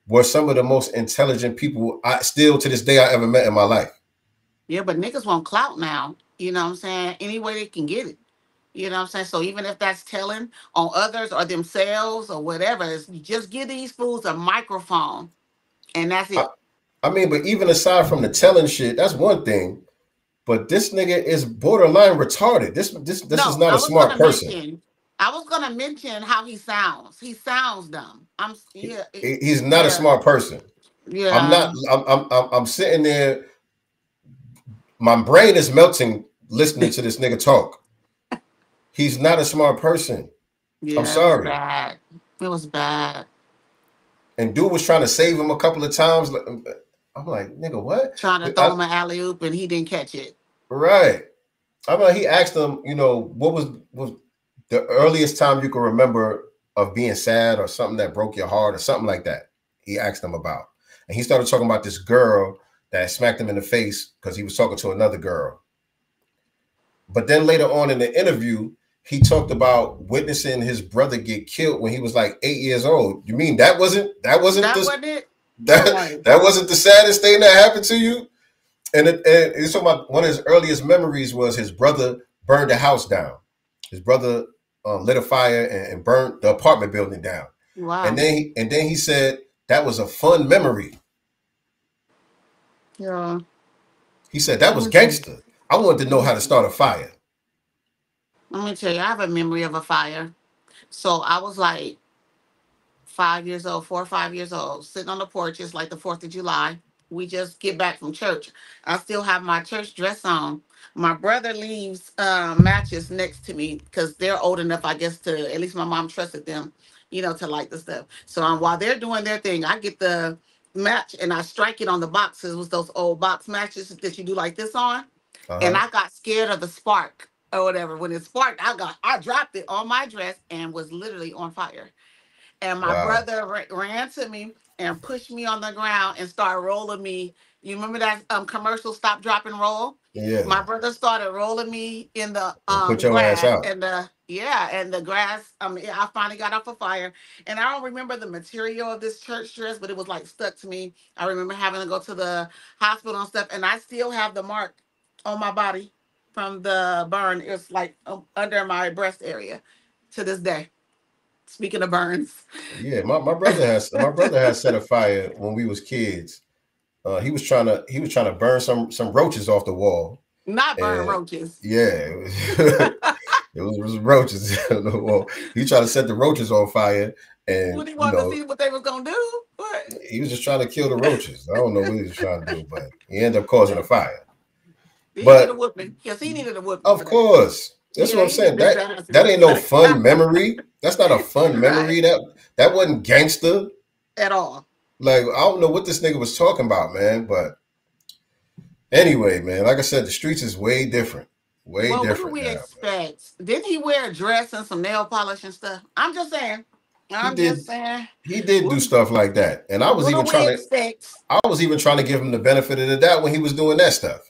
were some of the most intelligent people I still to this day I ever met in my life. Yeah, but niggas want clout now. You know what I'm saying? Any way they can get it. You know what I'm saying? So even if that's telling on others or themselves or whatever, just give these fools a microphone and that's it. I mean, but even aside from the telling shit, that's one thing. But this nigga is borderline retarded. This is not a smart person. I was gonna mention how he sounds. He sounds dumb. He's not a smart person. Yeah. I'm sitting there. My brain is melting listening to this nigga talk. He's not a smart person. Yeah, I'm sorry. It was bad. And dude was trying to save him a couple of times. I'm like, nigga, what? Trying to throw him an alley-oop and he didn't catch it. Right. I mean, he asked him, what was the earliest time you can remember of being sad or something that broke your heart or something like that. He asked him about. And he started talking about this girl that smacked him in the face because he was talking to another girl. But then later on in the interview, he talked about witnessing his brother get killed when he was like 8 years old. You mean that wasn't the saddest thing that happened to you? And he's talking about one of his earliest memories was his brother burned the house down. His brother lit a fire and burned the apartment building down. Wow. And then he said that was a fun memory. Yeah. He said that was gangster. I wanted to know how to start a fire. Let me tell you, I have a memory of a fire. So I was like 4 or 5 years old, sitting on the porch. It's like the 4th of July. We just get back from church. I still have my church dress on. My brother leaves matches next to me because they're old enough, I guess, to, at least my mom trusted them, to light the stuff. So while they're doing their thing, I get the match and I strike it on the boxes with those old box matches that you do like this on. And I got scared of the spark or whatever. When it sparked, I dropped it on my dress and was literally on fire. And my brother ran to me and pushed me on the ground and started rolling me. You remember that commercial, Stop, Drop, and Roll? Yeah. My brother started rolling me in the put your grass ass out. and the grass. I finally got off a fire, and I don't remember the material of this church dress, but it was like stuck to me. I remember having to go to the hospital and stuff, and I still have the mark on my body from the burn. It's like under my breast area to this day. Speaking of burns. Yeah, my brother has set a fire when we was kids. He was trying to burn some roaches off the wall. Not burn roaches. Yeah, it was roaches on the wall. He tried to set the roaches on fire, and what he wanted to see what they was gonna do. What? He was just trying to kill the roaches. I don't know what he was trying to do, but he ended up causing a fire. He needed a whooping. Yes, he needed a whooping. Of course. That's what I'm saying. That ain't no fun memory. That's not a fun memory. That wasn't gangster at all. Like, I don't know what this nigga was talking about, man. But anyway, man, like I said, the streets is way different. Way different. What do we expect? Didn't he wear a dress and some nail polish and stuff? I'm just saying. He did do stuff like that. And I was even trying to give him the benefit of the doubt when he was doing that stuff.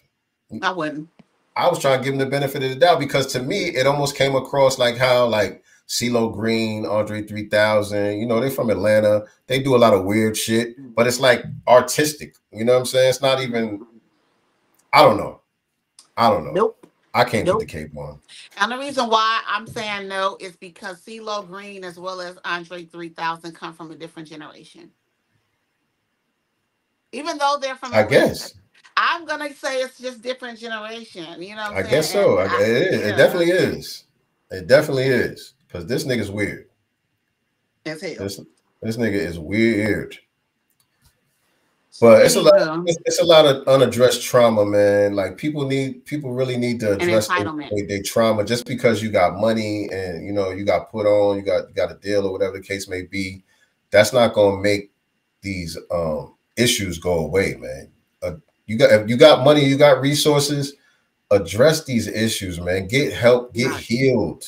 I wouldn't. I was trying to give him the benefit of the doubt because to me, it almost came across like how like CeeLo Green, Andre 3000, they're from Atlanta. They do a lot of weird shit, but it's like artistic. You know what I'm saying? It's not even, I don't know. Nope. I can't put the cape on. And the reason why I'm saying no is because CeeLo Green as well as Andre 3000 come from a different generation. Even though they're from I Atlanta, guess. I'm gonna say it's just different generation. You know what I'm I saying? guess so. And It is. It yeah, definitely is. It definitely is. Because this nigga's weird. as hell. This nigga is weird. So But it's a lot. anywho, It's a lot of unaddressed trauma, man. Like people really need to an address entitlement. their trauma. Just because you got money and you got put on, you got a deal or whatever the case may be, that's not gonna make these issues go away, man. If you got money, you got resources, address these issues, man. Get help, get Right. healed.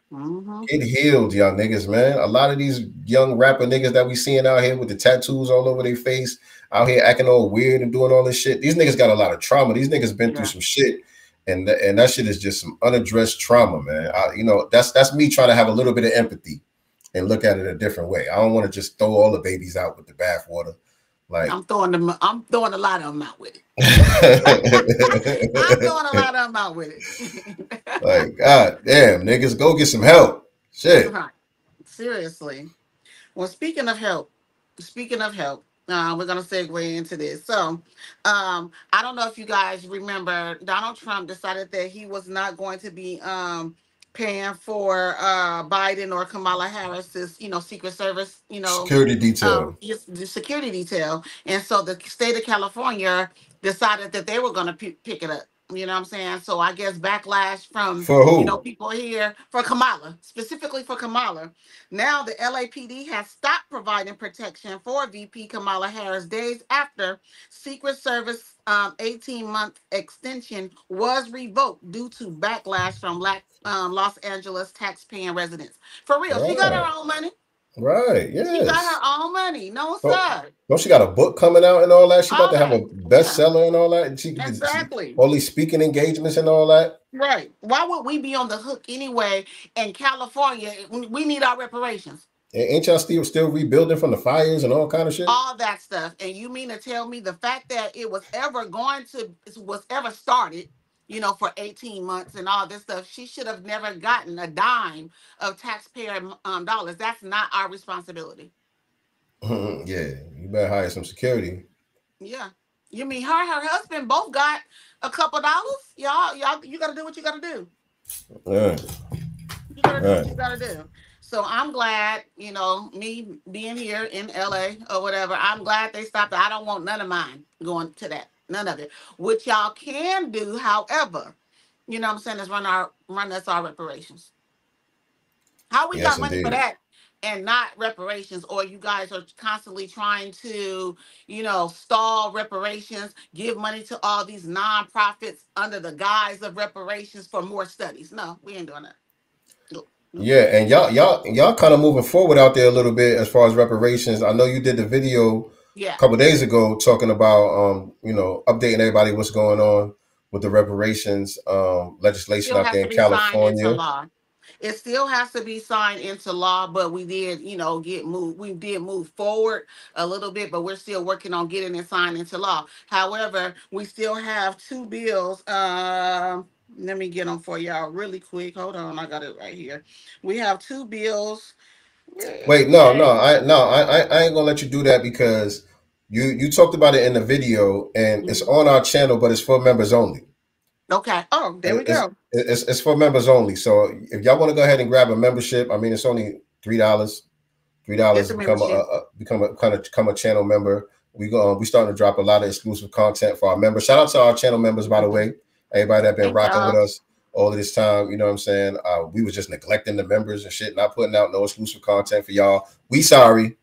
Mm-hmm. Get healed, young niggas, man. A lot of these young rapper niggas that we seeing out here with the tattoos all over their face, out here acting all weird and doing all this shit. These niggas got a lot of trauma. These niggas been through Yeah. some shit, and that shit is just some unaddressed trauma, man. That's me trying to have a little bit of empathy and look at it a different way. I don't want to just throw all the babies out with the bathwater. Like I'm throwing a lot of them out with it. I'm throwing a lot of them out with it. like, God damn, niggas, go get some help. Shit. Right. Seriously. Well, speaking of help, we're gonna segue into this. So, I don't know if you guys remember, Donald Trump decided that he was not going to be paying for Biden or Kamala Harris's, Secret Service, Security detail. just the security detail, and so the state of California decided that they were going to pick it up. You know what I'm saying? So I guess backlash from For who? people here for Kamala, specifically for Kamala. Now, the LAPD has stopped providing protection for VP Kamala Harris days after Secret Service 18-month extension was revoked due to backlash from Los Angeles taxpaying residents. For real, she got Right. her own money. Right. She got Yes. her own money. No, Don't, sir. don't she got a book coming out and all that? She about All to have a that. Yeah, bestseller and all that. And exactly. all these speaking engagements and all that. Right. Why would we be on the hook anyway in California? We need our reparations. Ain't y'all still rebuilding from the fires and all kind of shit? All that stuff. And you mean to tell me the fact that it was ever started, for 18 months and all this stuff, she should have never gotten a dime of taxpayer dollars. That's not our responsibility. Yeah, you better hire some security. Yeah. You mean her husband both got a couple dollars? Y'all, you gotta do what you gotta do. Yeah. You gotta do what Right. you gotta do. So I'm glad, me being here in LA or whatever, I'm glad they stopped it. I don't want none of mine going to that. None of it. What y'all can do, however, you know what I'm saying, is run us our reparations. How we Yes, got money for indeed. that and not reparations, or you guys are constantly trying to, stall reparations, give money to all these nonprofits under the guise of reparations for more studies. No, we ain't doing that. Nope. Nope. Yeah, and y'all kind of moving forward out there a little bit as far as reparations. I know you did the video Yeah. a couple days ago talking about updating everybody what's going on with the reparations legislation Still out has there to in be signed into California. law. It still has to be signed into law, but we did, get moved. We did move forward a little bit, but we're still working on getting it signed into law. However, we still have two bills. Let me get them for y'all really quick. Hold on, I got it right here. We have two bills. Wait, no, Okay. I ain't gonna let you do that because you talked about it in the video and it's Mhm. on our channel, but it's for members only. Okay. Oh, there we go. It's for members only. So if y'all want to go ahead and grab a membership, I mean it's only $3. $3 It's to a become membership. a channel member. We starting to drop a lot of exclusive content for our members. Shout out to our channel members, by the way. Everybody that been Thank rocking with y'all. us all of this time. You know what I'm saying? We was just neglecting the members and shit, not putting out no exclusive content for y'all. We sorry.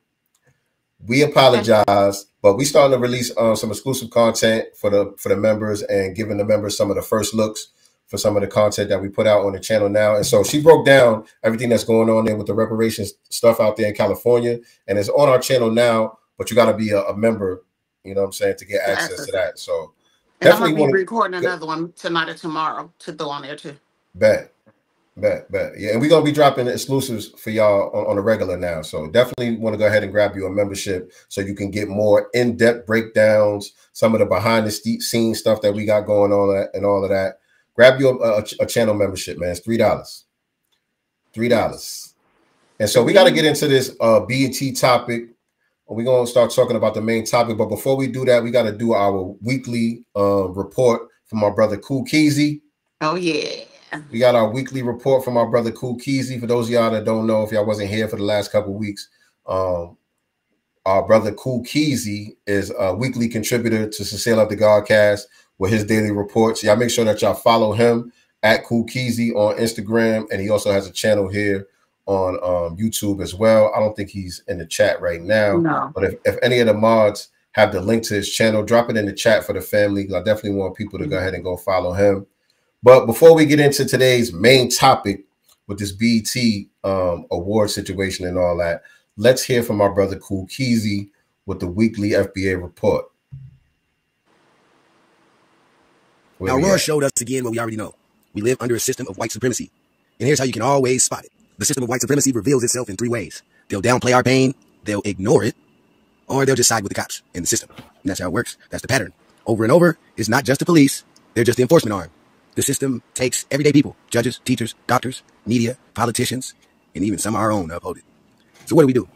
We apologize, but we starting to release some exclusive content for the members and giving the members some of the first looks for some of the content that we put out on the channel now. And so she broke down everything that's going on there with the reparations stuff out there in California, and it's on our channel now. But you got to be a member, you know what I'm saying, to get access to that. So And I'm gonna definitely be want recording to another one tonight or tomorrow to throw on there too. bet. Yeah, and we're gonna be dropping exclusives for y'all on a regular now. So definitely want to go ahead and grab you a membership so you can get more in-depth breakdowns, some of the behind the scenes stuff that we got going on and all of that. Grab you a channel membership, man. It's $3. $3. And so we got to get into this BET topic we're going to start talking about the main topic. But before we do that, we got to do our weekly report from our brother Cool Keezy. Oh, yeah. We got our weekly report from our brother Cool Keezy. For those of y'all that don't know, if y'all wasn't here for the last couple of weeks, our brother Cool Keezy is a weekly contributor to Sincere Love the Godcast with his daily reports. Y'all make sure that y'all follow him at Cool Keezy on Instagram, and he also has a channel here on YouTube as well. I don't think he's in the chat right now, No. but if any of the mods have the link to his channel, drop it in the chat for the family. I definitely want people to go ahead and go follow him. But before we get into today's main topic with this BET award situation and all that, let's hear from our brother Cool Keezy with the weekly FBA report. Now, Roar showed us again what we already know. We live under a system of white supremacy. And here's how you can always spot it. The system of white supremacy reveals itself in 3 ways. They'll downplay our pain, they'll ignore it, or they'll just side with the cops in the system. And that's how it works. That's the pattern. Over and over, it's not just the police. They're just the enforcement arm. The system takes everyday people, judges, teachers, doctors, media, politicians, and even some of our own to uphold it. So what do?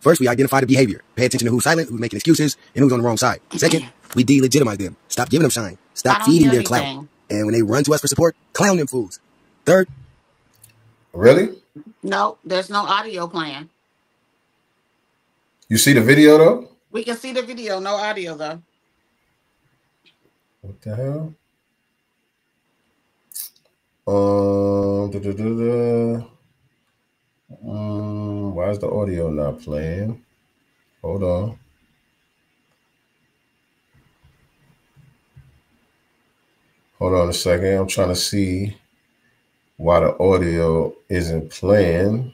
First, we identify the behavior. Pay attention to who's silent, who's making excuses, and who's on the wrong side. Second, we delegitimize them. Stop giving them shine. Stop feeding their clout. And when they run to us for support, clown them fools. Third. Really? No, there's no audio playing. You see the video, though? We can see the video, no audio, though. What the hell? Why is the audio not playing? Hold on. Hold on a second. I'm trying to see why the audio isn't playing.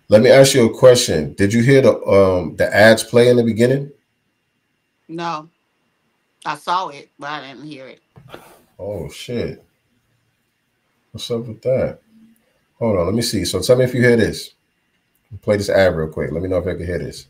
Let me ask you a question. Did you hear the ads play in the beginning? No. I saw it, but I didn't hear it. Oh, shit. What's up with that? Hold on, let me see. So tell me if you hear this. Play this ad real quick. Let me know if I can hear this.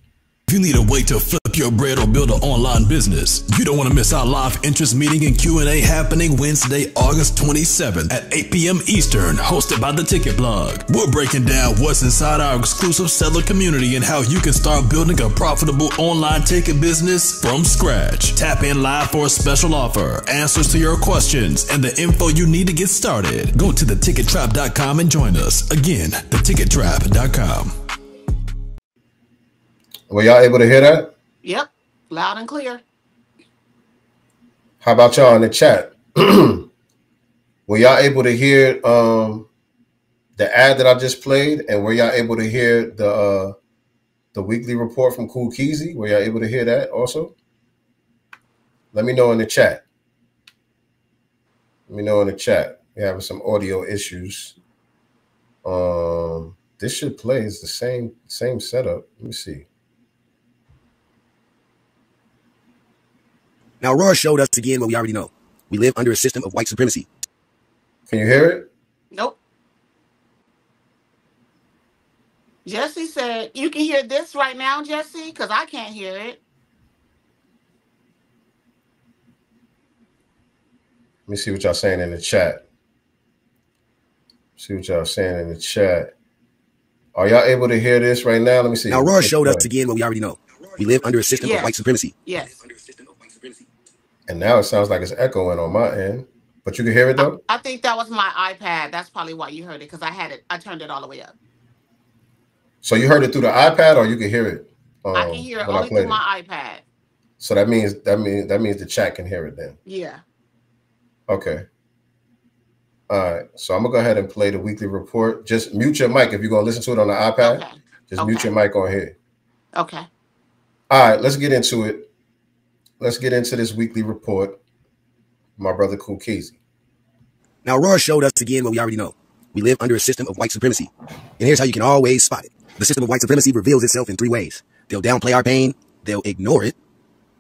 If you need a way to flip your bread or build an online business, you don't want to miss our live interest meeting and Q&A happening Wednesday, August 27th at 8 p.m. Eastern, hosted by the Ticket Blog. We're breaking down what's inside our exclusive seller community and how you can start building a profitable online ticket business from scratch. Tap in live for a special offer, answers to your questions, and the info you need to get started. Go to thetickettrap.com and join us. Again, thetickettrap.com. Were y'all able to hear that? Yep, loud and clear. How about y'all in the chat? Were y'all able to hear the ad that I just played? And were y'all able to hear the weekly report from Cool Keezy? Were y'all able to hear that also? Let me know in the chat. Let me know in the chat. We're having some audio issues. This should play. It's the same setup. Let me see. Now, Roar showed us again what we already know. We live under a system of white supremacy. Can you hear it? Nope. Jesse said, you can hear this right now, Jesse? Because I can't hear it. Let me see what y'all saying in the chat. See what y'all saying in the chat. Are y'all able to hear this right now? Let me see. Now, Roar showed us again what we already know. We live under a system of white supremacy. Yes. And now it sounds like it's echoing on my end. But you can hear it, though? I think that was my iPad. That's probably why you heard it, because I turned it all the way up. So you heard it through the iPad, or you can hear it? I can hear it only through my iPad. So that means the chat can hear it then. Yeah. Okay. All right. So I'm gonna go ahead and play the weekly report. Just mute your mic if you're gonna listen to it on the iPad. Okay. Just mute your mic on here. Okay. All right, let's get into it. Let's get into this weekly report. My brother Cool Keezy. Now, Roar showed us again what we already know. We live under a system of white supremacy. And here's how you can always spot it. The system of white supremacy reveals itself in 3 ways. They'll downplay our pain, they'll ignore it,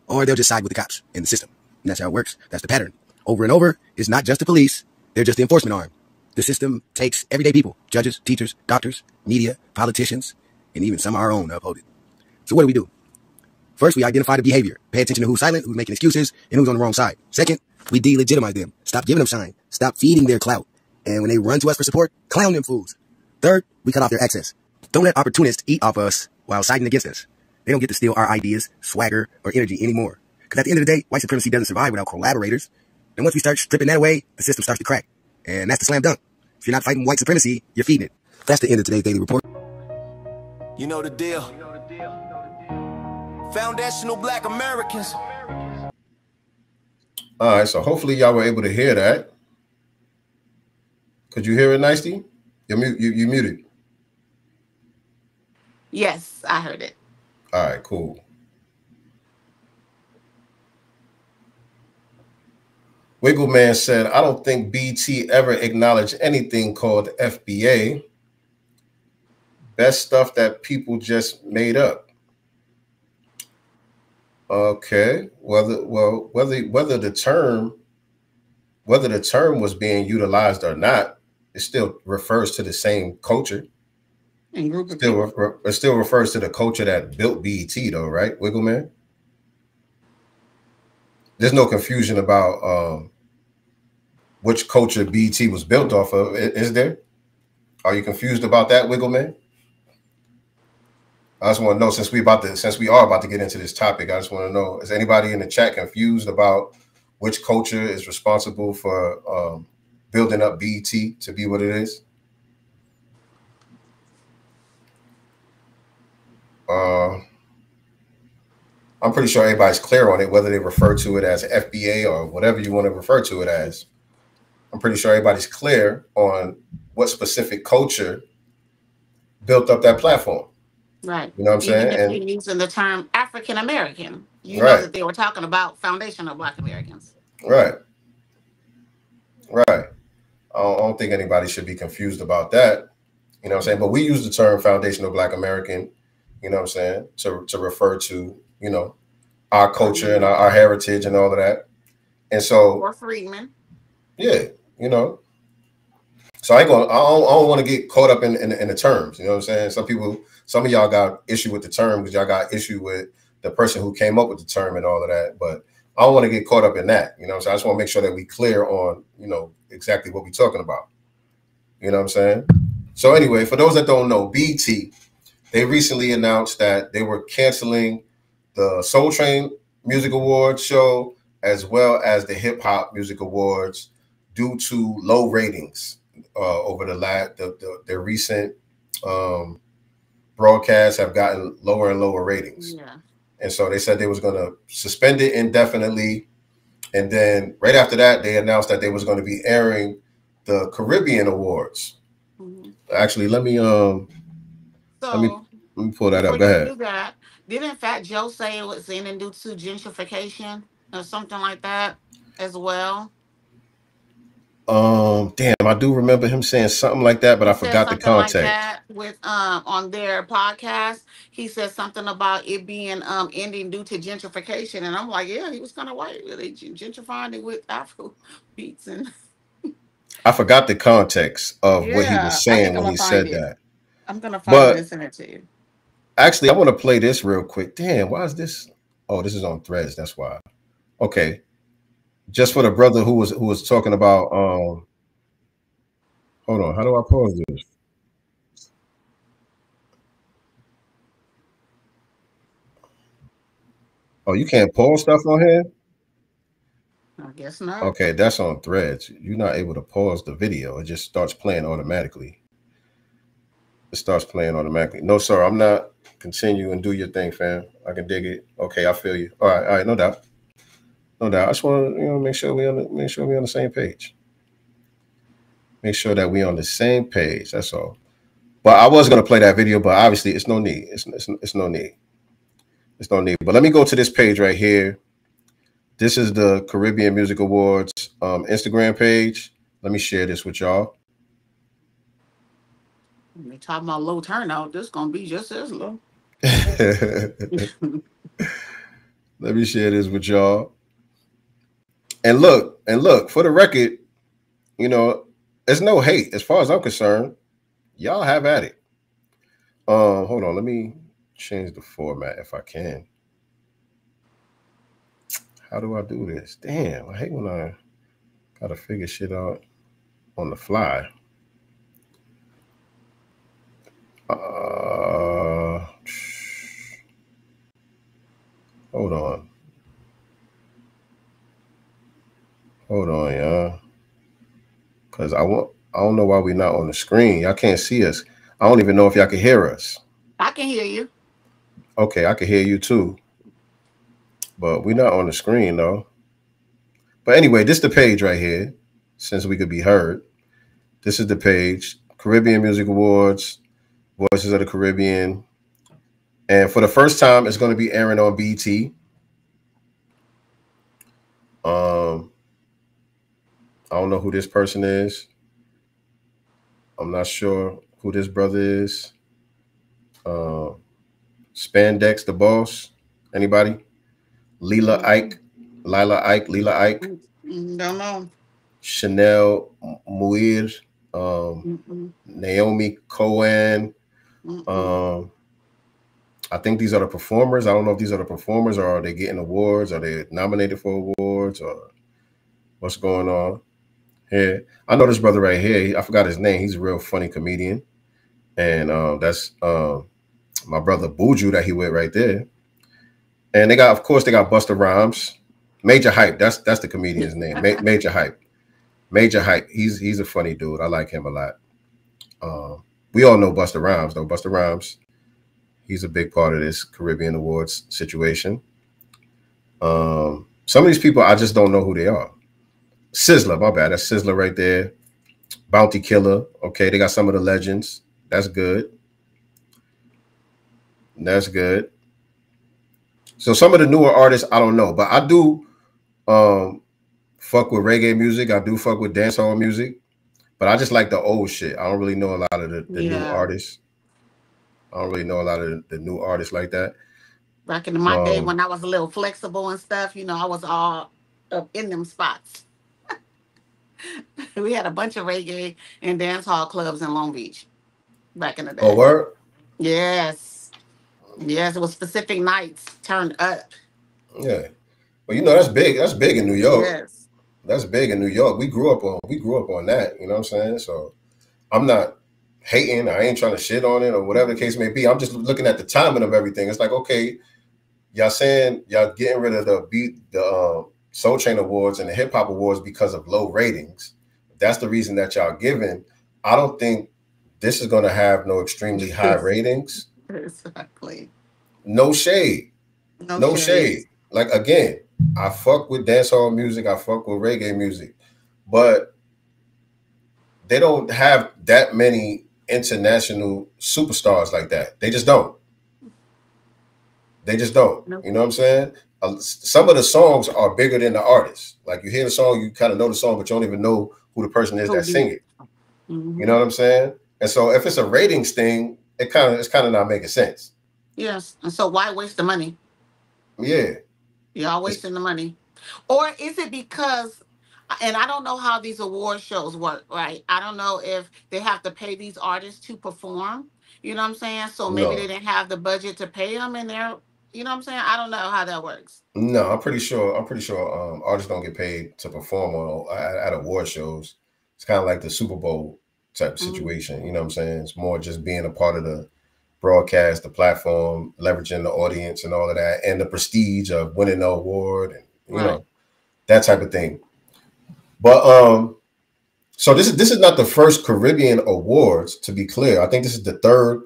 or they'll just side with the cops in the system. And that's how it works. That's the pattern. Over and over, it's not just the police. They're just the enforcement arm. The system takes everyday people, judges, teachers, doctors, media, politicians, and even some of our own to uphold it. So what do? First, we identify the behavior. Pay attention to who's silent, who's making excuses, and who's on the wrong side. Second, we delegitimize them. Stop giving them shine. Stop feeding their clout. And when they run to us for support, clown them fools. Third, we cut off their access. Don't let opportunists eat off us while siding against us. They don't get to steal our ideas, swagger, or energy anymore. Because at the end of the day, white supremacy doesn't survive without collaborators. And once we start stripping that away, the system starts to crack. And that's the slam dunk. If you're not fighting white supremacy, you're feeding it. That's the end of today's Daily Report. You know the deal. Foundational Black Americans. All right, so hopefully y'all were able to hear that. Could you hear it, Nicely? You muted. Yes, I heard it. All right, cool. Wiggleman said, I don't think BT ever acknowledged anything called FBA. Best stuff that people just made up. Okay, whether the term was being utilized or not, it still refers to the same culture. And group of it still refers to the culture that built BET, though, right, Wiggleman? There's no confusion about which culture BET was built off of, is there? Are you confused about that, Wiggleman? I just want to know, since we are about to get into this topic, I just want to know, is anybody in the chat confused about which culture is responsible for building up BET to be what it is? I'm pretty sure everybody's clear on it, whether they refer to it as FBA or whatever you want to refer to it as. I'm pretty sure everybody's clear on what specific culture built up that platform. Right. You know what I'm saying? And you're using the term African American. You right. know that they were talking about foundational Black Americans. Right. Right. I don't think anybody should be confused about that. You know what I'm saying? But we use the term foundational Black American, you know what I'm saying, to refer to, you know, our culture and our heritage and all of that. And so, or freedmen. Yeah, you know. So I don't want to get caught up in the terms. You know what I'm saying? Some of y'all got issue with the term because y'all got issue with the person who came up with the term and all of that. But I don't want to get caught up in that. You know what I'm saying? I just want to make sure that we clear on, you know, exactly what we're talking about. You know what I'm saying? So anyway, for those that don't know, BT, they recently announced that they were canceling the Soul Train Music Awards show as well as the Hip Hop Music Awards due to low ratings over their recent broadcasts have gotten lower and lower ratings. Yeah. And so they said they was going to suspend it indefinitely. And then right after that, they announced that they was going to be airing the Caribbean Awards. Mm-hmm. Actually, let me pull that up. Go ahead. Do that, didn't Fat Joe say it was in and due to gentrification or something like that as well? Damn, I do remember him saying something like that, but I forgot the context. Like that with on their podcast, he said something about it being ending due to gentrification, and I'm like, yeah, he was kind of white. They gentrifying it with Afro beats, and I forgot the context of what he was saying when he said that. I'm gonna find it and send it to you. Actually, I want to play this real quick. Damn, why is this? Oh, this is on Threads. That's why. Okay. Just for the brother who was talking about hold on, how do I pause this? Oh, you can't pause stuff on here? I guess not. Okay, that's on Threads. You're not able to pause the video. It just starts playing automatically. It starts playing automatically. No, sir, I'm not. Continue and do your thing, fam. I can dig it. Okay, I feel you. All right, no doubt. No doubt. I just want to, make sure we on the same page. Make sure that we on the same page. That's all. But I was gonna play that video, but obviously it's no need. It's no need. It's no need. But let me go to this page right here. This is the Caribbean Music Awards Instagram page. Let me share this with y'all. We're talking about low turnout. This gonna be just as low. Let me share this with y'all. And look, for the record, there's no hate as far as I'm concerned. Y'all have at it. Hold on, let me change the format if I can. How do I do this? Damn, I hate when I gotta figure shit out on the fly. Because I don't know why we're not on the screen. Y'all can't see us. I don't even know if y'all can hear us. I can hear you. Okay, I can hear you too. But we're not on the screen though. But anyway, this is the page right here, since we could be heard. This is the page. Caribbean Music Awards, Voices of the Caribbean. And for the first time, it's going to be airing on BT. I don't know who this person is. I'm not sure who this brother is. Spandex the Boss. Anybody? Lila Ike. Don't know. Chanel Muir. Naomi Cohen. I think these are the performers. I don't know if these are the performers or are they getting awards? Are they nominated for awards or what's going on here? I know this brother right here. I forgot his name. He's a real funny comedian. And that's my brother Buju that he with right there. And they got, of course, they got Busta Rhymes. Major Hype. That's the comedian's name. Major Hype. Major Hype. He's a funny dude. I like him a lot. We all know Busta Rhymes, though. Busta Rhymes, he's a big part of this Caribbean Awards situation. Some of these people, I just don't know who they are. Sizzler, my bad. That's Sizzler right there. Bounty Killer. Okay, they got some of the legends. That's good. That's good. So some of the newer artists, I don't know. But I do fuck with reggae music. I do fuck with dancehall music. But I just like the old shit. I don't really know a lot of the new artists. I don't really know a lot of the new artists like that. Back in my day when I was a little flexible and stuff, you know, I was all up in them spots. We had a bunch of reggae and dance hall clubs in Long Beach back in the day. Oh, word? Yes. Yes, it was specific nights turned up. Yeah. Well, you know, that's big. That's big in New York. Yes. That's big in New York. We grew up on that, you know what I'm saying? So I'm not hating. I ain't trying to shit on it or whatever the case may be. I'm just looking at the timing of everything. It's like, okay, y'all saying y'all getting rid of the Soul Train Awards and the Hip Hop Awards because of low ratings. That's the reason that y'all giving. I don't think this is going to have no extremely high ratings. Exactly. No shade. No shade. Like, again, I fuck with dancehall music. I fuck with reggae music. But they don't have that many international superstars like that. They just don't. They just don't. Nope. You know what I'm saying? Some of the songs are bigger than the artist. Like, you hear the song, you kind of know the song, but you don't even know who the person is that sing it. Mm-hmm. You know what I'm saying? And so if it's a ratings thing, it's kind of not making sense. Yes. And so why waste the money? Yeah. Y'all wasting the money. Or is it because, and I don't know how these award shows work, right? I don't know if they have to pay these artists to perform. You know what I'm saying? So maybe they didn't have the budget to pay them and they're, you know what I'm saying? I don't know how that works. No, I'm pretty sure artists don't get paid to perform at award shows. It's kind of like the Super Bowl type of situation. Mm-hmm. You know what I'm saying? It's more just being a part of the broadcast, the platform, leveraging the audience and all of that, and the prestige of winning the award and you know, that type of thing. But so this is not the first Caribbean Awards, to be clear. I think this is the third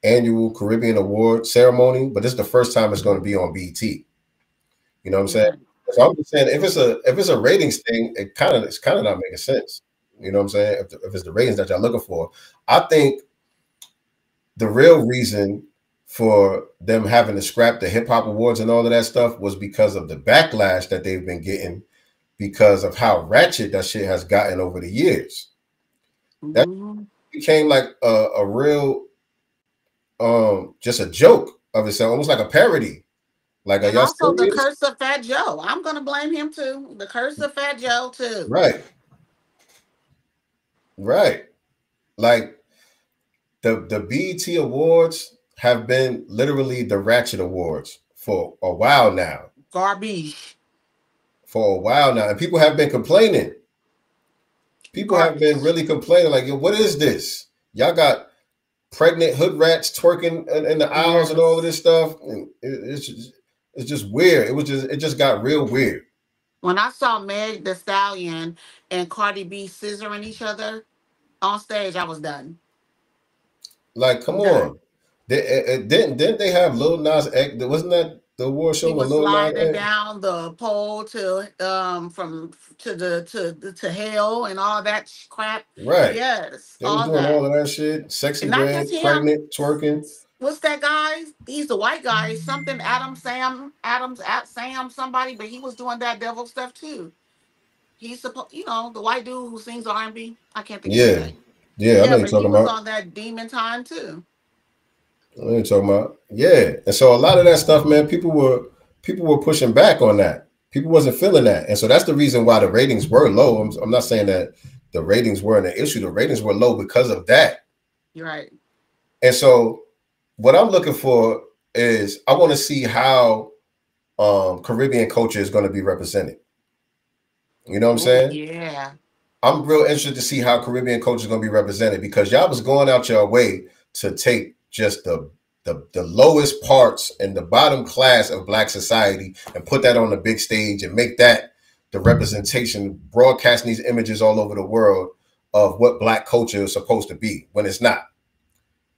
annual Caribbean Award ceremony, but this is the first time it's going to be on BT. You know what I'm saying? So I'm just saying, if it's a ratings thing, it's kind of not making sense. You know what I'm saying? If it's the ratings that y'all looking for, I think the real reason for them having to scrap the Hip Hop Awards and all of that stuff was because of the backlash that they've been getting because of how ratchet that shit has gotten over the years. That became like a real, just a joke of itself, almost like a parody. Like, and also the curse of Fat Joe. I'm going to blame him too. The curse of Fat Joe too. Right. Right. Like, the BET Awards have been literally the ratchet awards for a while now. Garbage. For a while now. And people have been complaining. People have been really complaining, like, yo, what is this? Y'all got pregnant hood rats twerking in the aisles and all of this stuff. And it's just weird. It just got real weird. When I saw Meg the Stallion and Cardi B scissoring each other on stage, I was done. Like, come Done. on. Didn't they have Lil Nas X? Wasn't that the award show He with was Lil Nas sliding X? down the pole to from to hell and all that crap. Right. Yes, They was all doing that. all of that shit. Sexy And not just red, him. pregnant, twerking. What's that guy? He's the white guy. Something Adams at Sam somebody, but he was doing that devil stuff too. He's supposed, the white dude who sings R&B. I can't think of his Yeah. name. Yeah, I know Yeah, you're but he talking was about. on that demon time too. I know you're talking about. Yeah. And so a lot of that stuff, man, people were pushing back on that. People wasn't feeling that. And so that's the reason why the ratings were low. I'm not saying that the ratings weren't an issue. The ratings were low because of that. You're right. And so what I'm looking for is I want to see how Caribbean culture is going to be represented. You know what I'm saying? Yeah. I'm real interested to see how Caribbean culture is going to be represented, because y'all was going out your way to take just the lowest parts and the bottom class of Black society and put that on the big stage and make that the representation, broadcasting these images all over the world of what Black culture is supposed to be when it's not.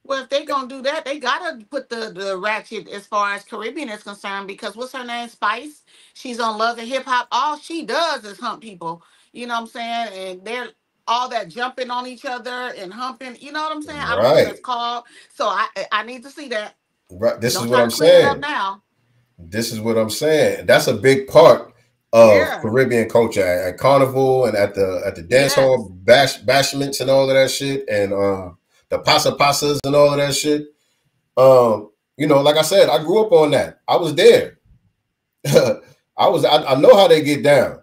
Well, if they gonna do that, they gotta put the ratchet as far as Caribbean is concerned. Because what's her name, Spice? She's on Love and Hip Hop. All she does is hump people. You know what I'm saying? And they're all that jumping on each other and humping. You know what I'm saying? I don't know what Right. that's called. So I need to see that. Right. This is Don't what try I'm to clean it up saying. now. This is what I'm saying. That's a big part of Yeah. Caribbean culture at Carnival and at the dance Yes. hall bashments and all of that shit, and the pasas and all of that shit. Like I said, I grew up on that. I was there. I know how they get down.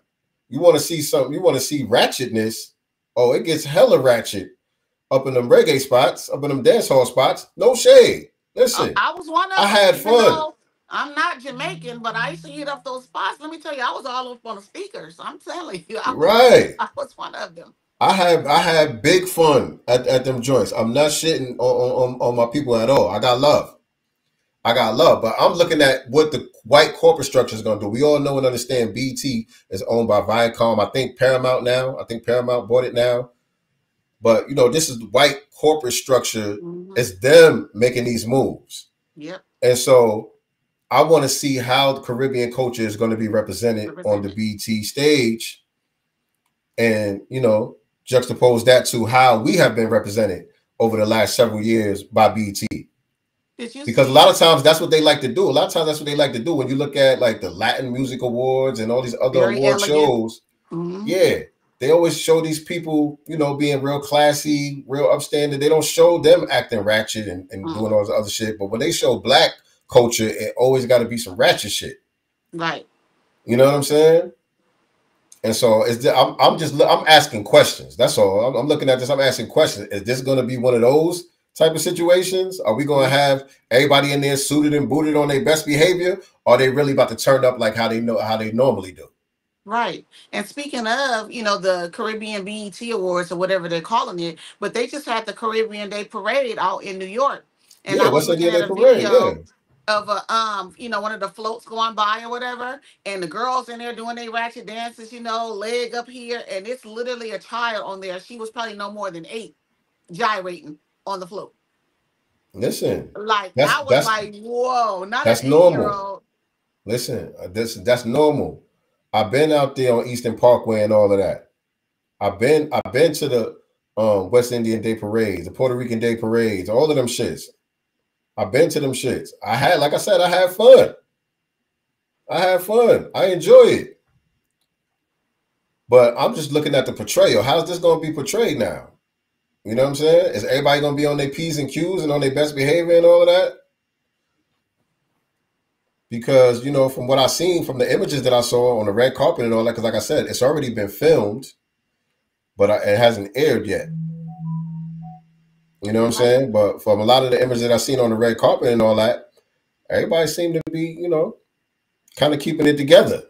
You want to see something, you want to see ratchetness. Oh, it gets hella ratchet up in them reggae spots, up in them dance hall spots. No shade. Listen, I was one of them. I had Even fun. though I'm not Jamaican, but I used to hit up those spots. Let me tell you, I was all up on the speakers. I'm telling you, I was one of them. I had big fun at them joints. I'm not shitting on my people at all. I got love. But I'm looking at what the white corporate structure is going to do. We all know and understand BT is owned by Viacom. I think Paramount now. I think Paramount bought it now. But, this is the white corporate structure. Mm-hmm. It's them making these moves. Yep. And so I want to see how the Caribbean culture is going to be represented on the BT stage, and, juxtapose that to how we have been represented over the last several years by BT. Because a lot of times that's what they like to do. A lot of times that's what they like to do. When you look at like the Latin Music Awards and all these other award shows, yeah, they always show these people, being real classy, real upstanding. They don't show them acting ratchet and doing all this other shit. But when they show Black culture, it always got to be some ratchet shit. Right. You know what I'm saying? And so I'm asking questions. That's all. I'm looking at this. I'm asking questions. Is this going to be one of those type of situations? Are we going to have everybody in there suited and booted on their best behavior? Or are they really about to turn up like how they normally do? Right. And speaking of, the Caribbean BET Awards or whatever they're calling it, but they just had the Caribbean Day Parade out in New York. And I was looking at a video of one of the floats going by or whatever, and the girls in there doing their ratchet dances, leg up here, and it's literally a child on there. She was probably no more than 8, gyrating on the float. Listen, like I was like, whoa, not that's an 8-year-old. Normal. Listen, that's normal. I've been out there on Eastern Parkway and all of that. I've been to the West Indian Day parades, the Puerto Rican Day parades, all of them shits. I've been to them shits. Like I said, I had fun. I enjoy it. But I'm just looking at the portrayal. How's this going to be portrayed now? You know what I'm saying? Is everybody going to be on their P's and Q's and on their best behavior and all of that? Because, from what I've seen, from the images that I saw on the red carpet and all that, because like I said, it's already been filmed, but it hasn't aired yet. You know what I'm saying? But from a lot of the images that I've seen on the red carpet and all that, everybody seemed to be, kind of keeping it together.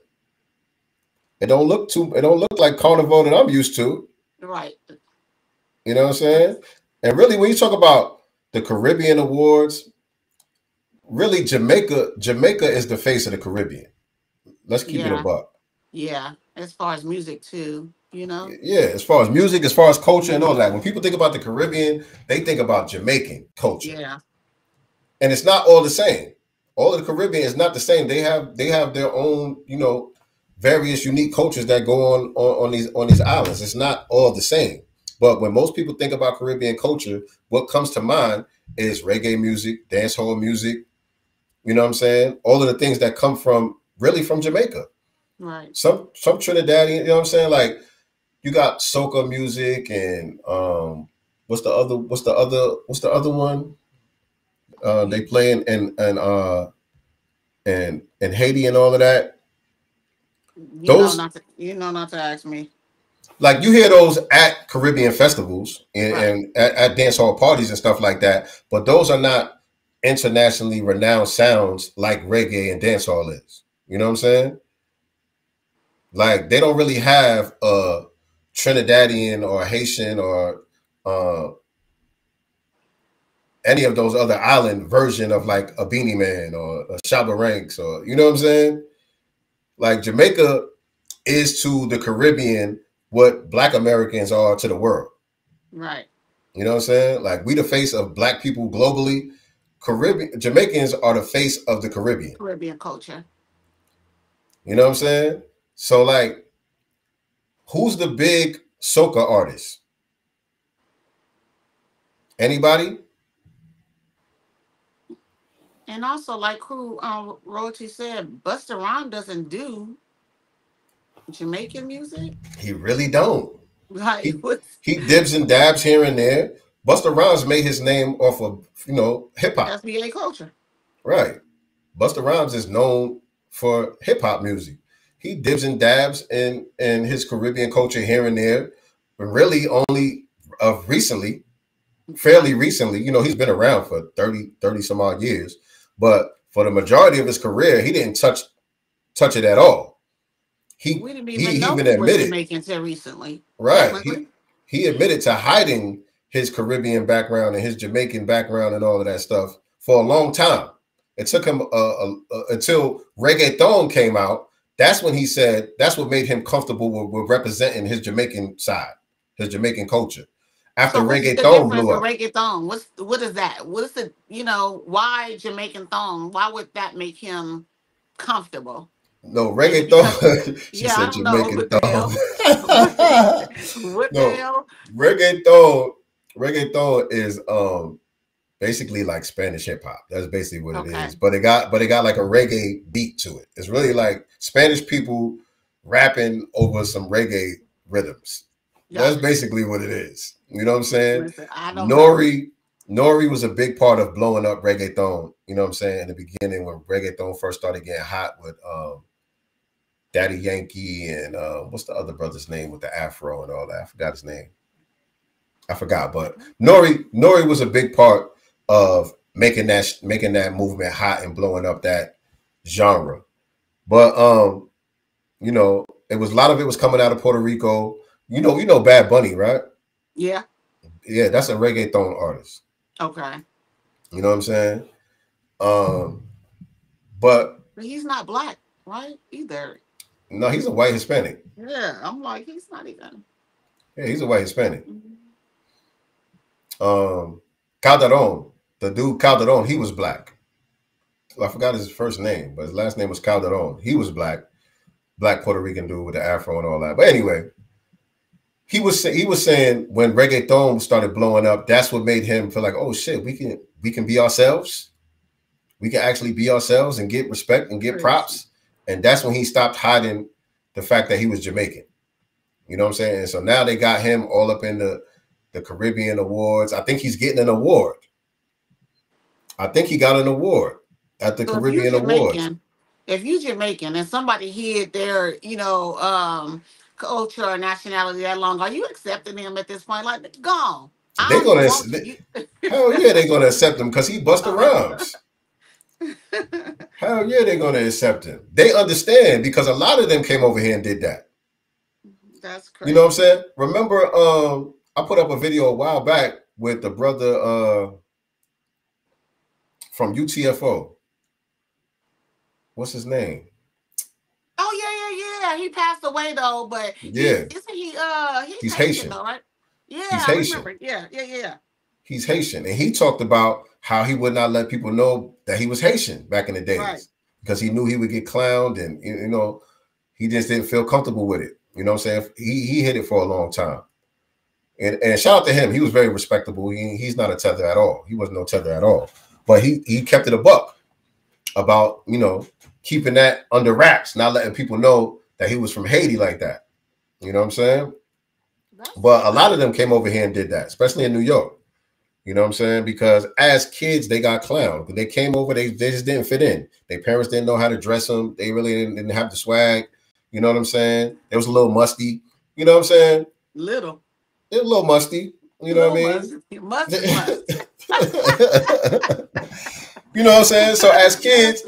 It don't look like Carnival that I'm used to. Right. You know what I'm saying? And really, when you talk about the Caribbean Awards, really Jamaica is the face of the Caribbean. Let's keep it a buck. Yeah, as far as music too, you know. Yeah, as far as music, as far as culture and all that. When people think about the Caribbean, they think about Jamaican culture. Yeah. And it's not all the same. All of the Caribbean is not the same. They have their own, various unique cultures that go on these islands. It's not all the same. But when most people think about Caribbean culture, what comes to mind is reggae music, dancehall music, you know what I'm saying? All of the things that come from really from Jamaica. Right. Some Trinidadian, you know what I'm saying? Like you got soca music and what's the other one? They play in Haiti and all of that. Those You know not to ask me. like you hear those at Caribbean festivals Right. and at dance hall parties and stuff like that, but those are not internationally renowned sounds like reggae and dancehall is. You know what I'm saying? Like they don't really have a Trinidadian or Haitian or any of those other island version of like a Beanie Man or a Shabba Ranks or you know what I'm saying? Like Jamaica is to the Caribbean what Black Americans are to the world. Right. You know what I'm saying? Like we the face of Black people globally. Jamaicans are the face of the Caribbean. Caribbean culture. You know what I'm saying? So like, who's the big soca artist? Anybody? And also, like who Royalty said, Busta Rhymes doesn't do Jamaican music. He really don't. Like He dibs and dabs here and there. Busta Rhymes made his name off of hip hop. FBA culture. Right. Busta Rhymes is known for hip hop music. He dibs and dabs in his Caribbean culture here and there, but really only of recently, fairly recently. He's been around for 30 some odd years, but for the majority of his career, he didn't touch it at all. We didn't even know he was Jamaican until recently. Right. He admitted to hiding his Caribbean background and his Jamaican background and all of that stuff for a long time. It took him until reggaeton came out. That's when he said that's what made him comfortable with representing his Jamaican side, his Jamaican culture. After reggaeton blew up. Reggaeton, what is that? What is the why Jamaican thong? Why would that make him comfortable? No, reggaeton. She said Jamaican thong. What the hell? Reggaeton is basically like Spanish hip hop. That's basically what it is. But it got like a reggae beat to it. It's really like Spanish people rapping over some reggae rhythms. That's basically what it is. You know what I'm saying? Listen, I don't know. Nori was a big part of blowing up reggaeton. You know what I'm saying? In the beginning, when reggaeton first started getting hot with Daddy Yankee and what's the other brother's name with the afro and all that? I forgot his name. I forgot, but Nori was a big part of making that movement hot and blowing up that genre. But it was a lot of it was coming out of Puerto Rico. You know Bad Bunny, right? Yeah. Yeah, that's a reggaeton artist. Okay. You know what I'm saying? But he's not black, right? Either. No, he's a white Hispanic. Yeah, I'm like, he's not even. Yeah, he's a white Hispanic. Calderon, the dude Calderon, he was black. I forgot his first name, but his last name was Calderon. He was black Puerto Rican dude with the afro and all that. But anyway, he was saying when reggaeton started blowing up, that's what made him feel like, oh shit, we can be ourselves. We can actually be ourselves and get respect and get props. And that's when he stopped hiding the fact that he was Jamaican. You know what I'm saying? And so now they got him all up in the Caribbean Awards. I think he's getting an award. I think he got an award at the Caribbean Awards. If you Jamaican and somebody hid their, culture or nationality that long, are you accepting them at this point? Like, gone. They're gonna hell yeah, they're gonna accept him because he Busta Rhymes. Hell yeah, they're gonna accept him. They understand because a lot of them came over here and did that. That's crazy. You know what I'm saying? Remember, I put up a video a while back with the brother from UTFO. What's his name? Oh yeah. Yeah, he passed away though, but Yeah, he's he's Haitian Haitian. though, right? Yeah, He's I Haitian. remember. Yeah. He's Haitian, and he talked about how he would not let people know that he was Haitian back in the Right. days because he knew he would get clowned, and he just didn't feel comfortable with it. You know what I'm saying? He hid it for a long time. And shout out to him. He was very respectable. He's not a tether at all. He wasn't no tether at all. But he kept it a buck about, keeping that under wraps, not letting people know that he was from Haiti like that. You know what I'm saying? But a lot of them came over here and did that, especially in New York. You know what I'm saying? Because as kids, they got clowned. When they came over, they just didn't fit in. Their parents didn't know how to dress them. They really didn't have the swag. You know what I'm saying? It was a little musty. You know what I'm saying? Little. It was a little musty. You know what I mean? Must. You know what I'm saying? So as kids,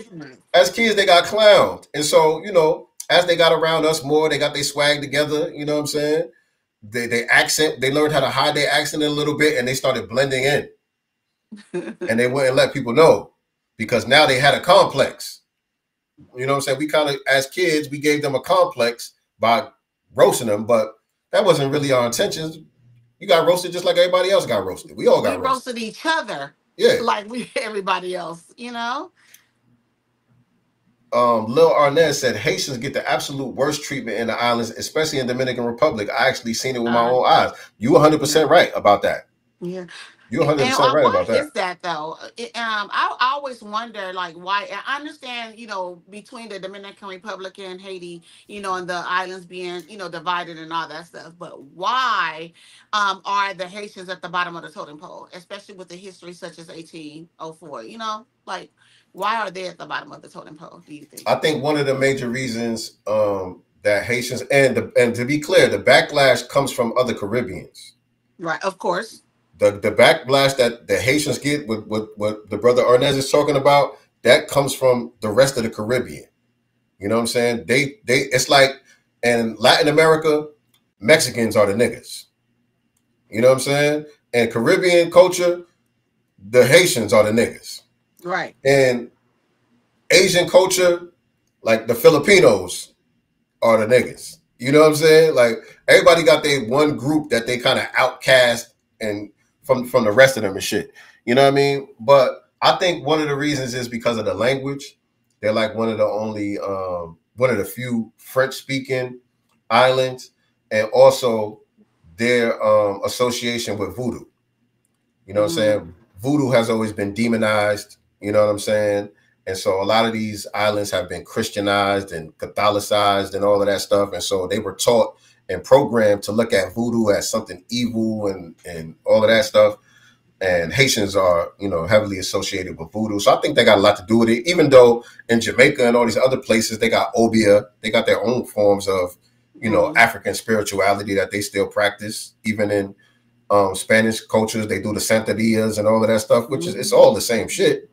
they got clowned. And so, as they got around us more, they got their swag together. You know what I'm saying? They learned how to hide their accent a little bit, and they started blending in. And they wouldn't let people know because now they had a complex. You know what I'm saying? We kind of, as kids, we gave them a complex by roasting them, but that wasn't really our intentions. You got roasted just like everybody else got roasted. We all got roasted. Roasted each other. Yeah. Like everybody else, Lil Arnett said Haitians get the absolute worst treatment in the islands, especially in Dominican Republic. I actually seen it with my own eyes. You 100% right about that. Yeah. You're 100% right about that. Why is that though? I always wonder, like, why. I understand, between the Dominican Republic and Haiti, and the islands being, divided and all that stuff. But why are the Haitians at the bottom of the totem pole, especially with the history such as 1804? Like, why are they at the bottom of the totem pole? Do you think? I think one of the major reasons that Haitians and to be clear, the backlash comes from other Caribbeans. Right, of course. The backlash that the Haitians get with what the brother Arnez is talking about, that comes from the rest of the Caribbean. You know what I'm saying? It's like in Latin America, Mexicans are the niggas. You know what I'm saying? And Caribbean culture, the Haitians are the niggas. Right. And Asian culture, like the Filipinos are the niggas. You know what I'm saying? Like everybody got their one group that they kind of outcast and from the rest of them and shit. You know what I mean? But I think one of the reasons is because of the language. They're like one of the few French speaking islands, and also their association with voodoo. You know what I'm saying? Voodoo has always been demonized. You know what I'm saying? And so a lot of these islands have been Christianized and Catholicized and all of that stuff. And so they were taught and programmed to look at voodoo as something evil and all of that stuff. And Haitians are, heavily associated with voodoo. So I think they got a lot to do with it, even though in Jamaica and all these other places, they got obia. They got their own forms of, African spirituality that they still practice. Even in Spanish cultures, they do the Santerias and all of that stuff, which is, it's all the same shit.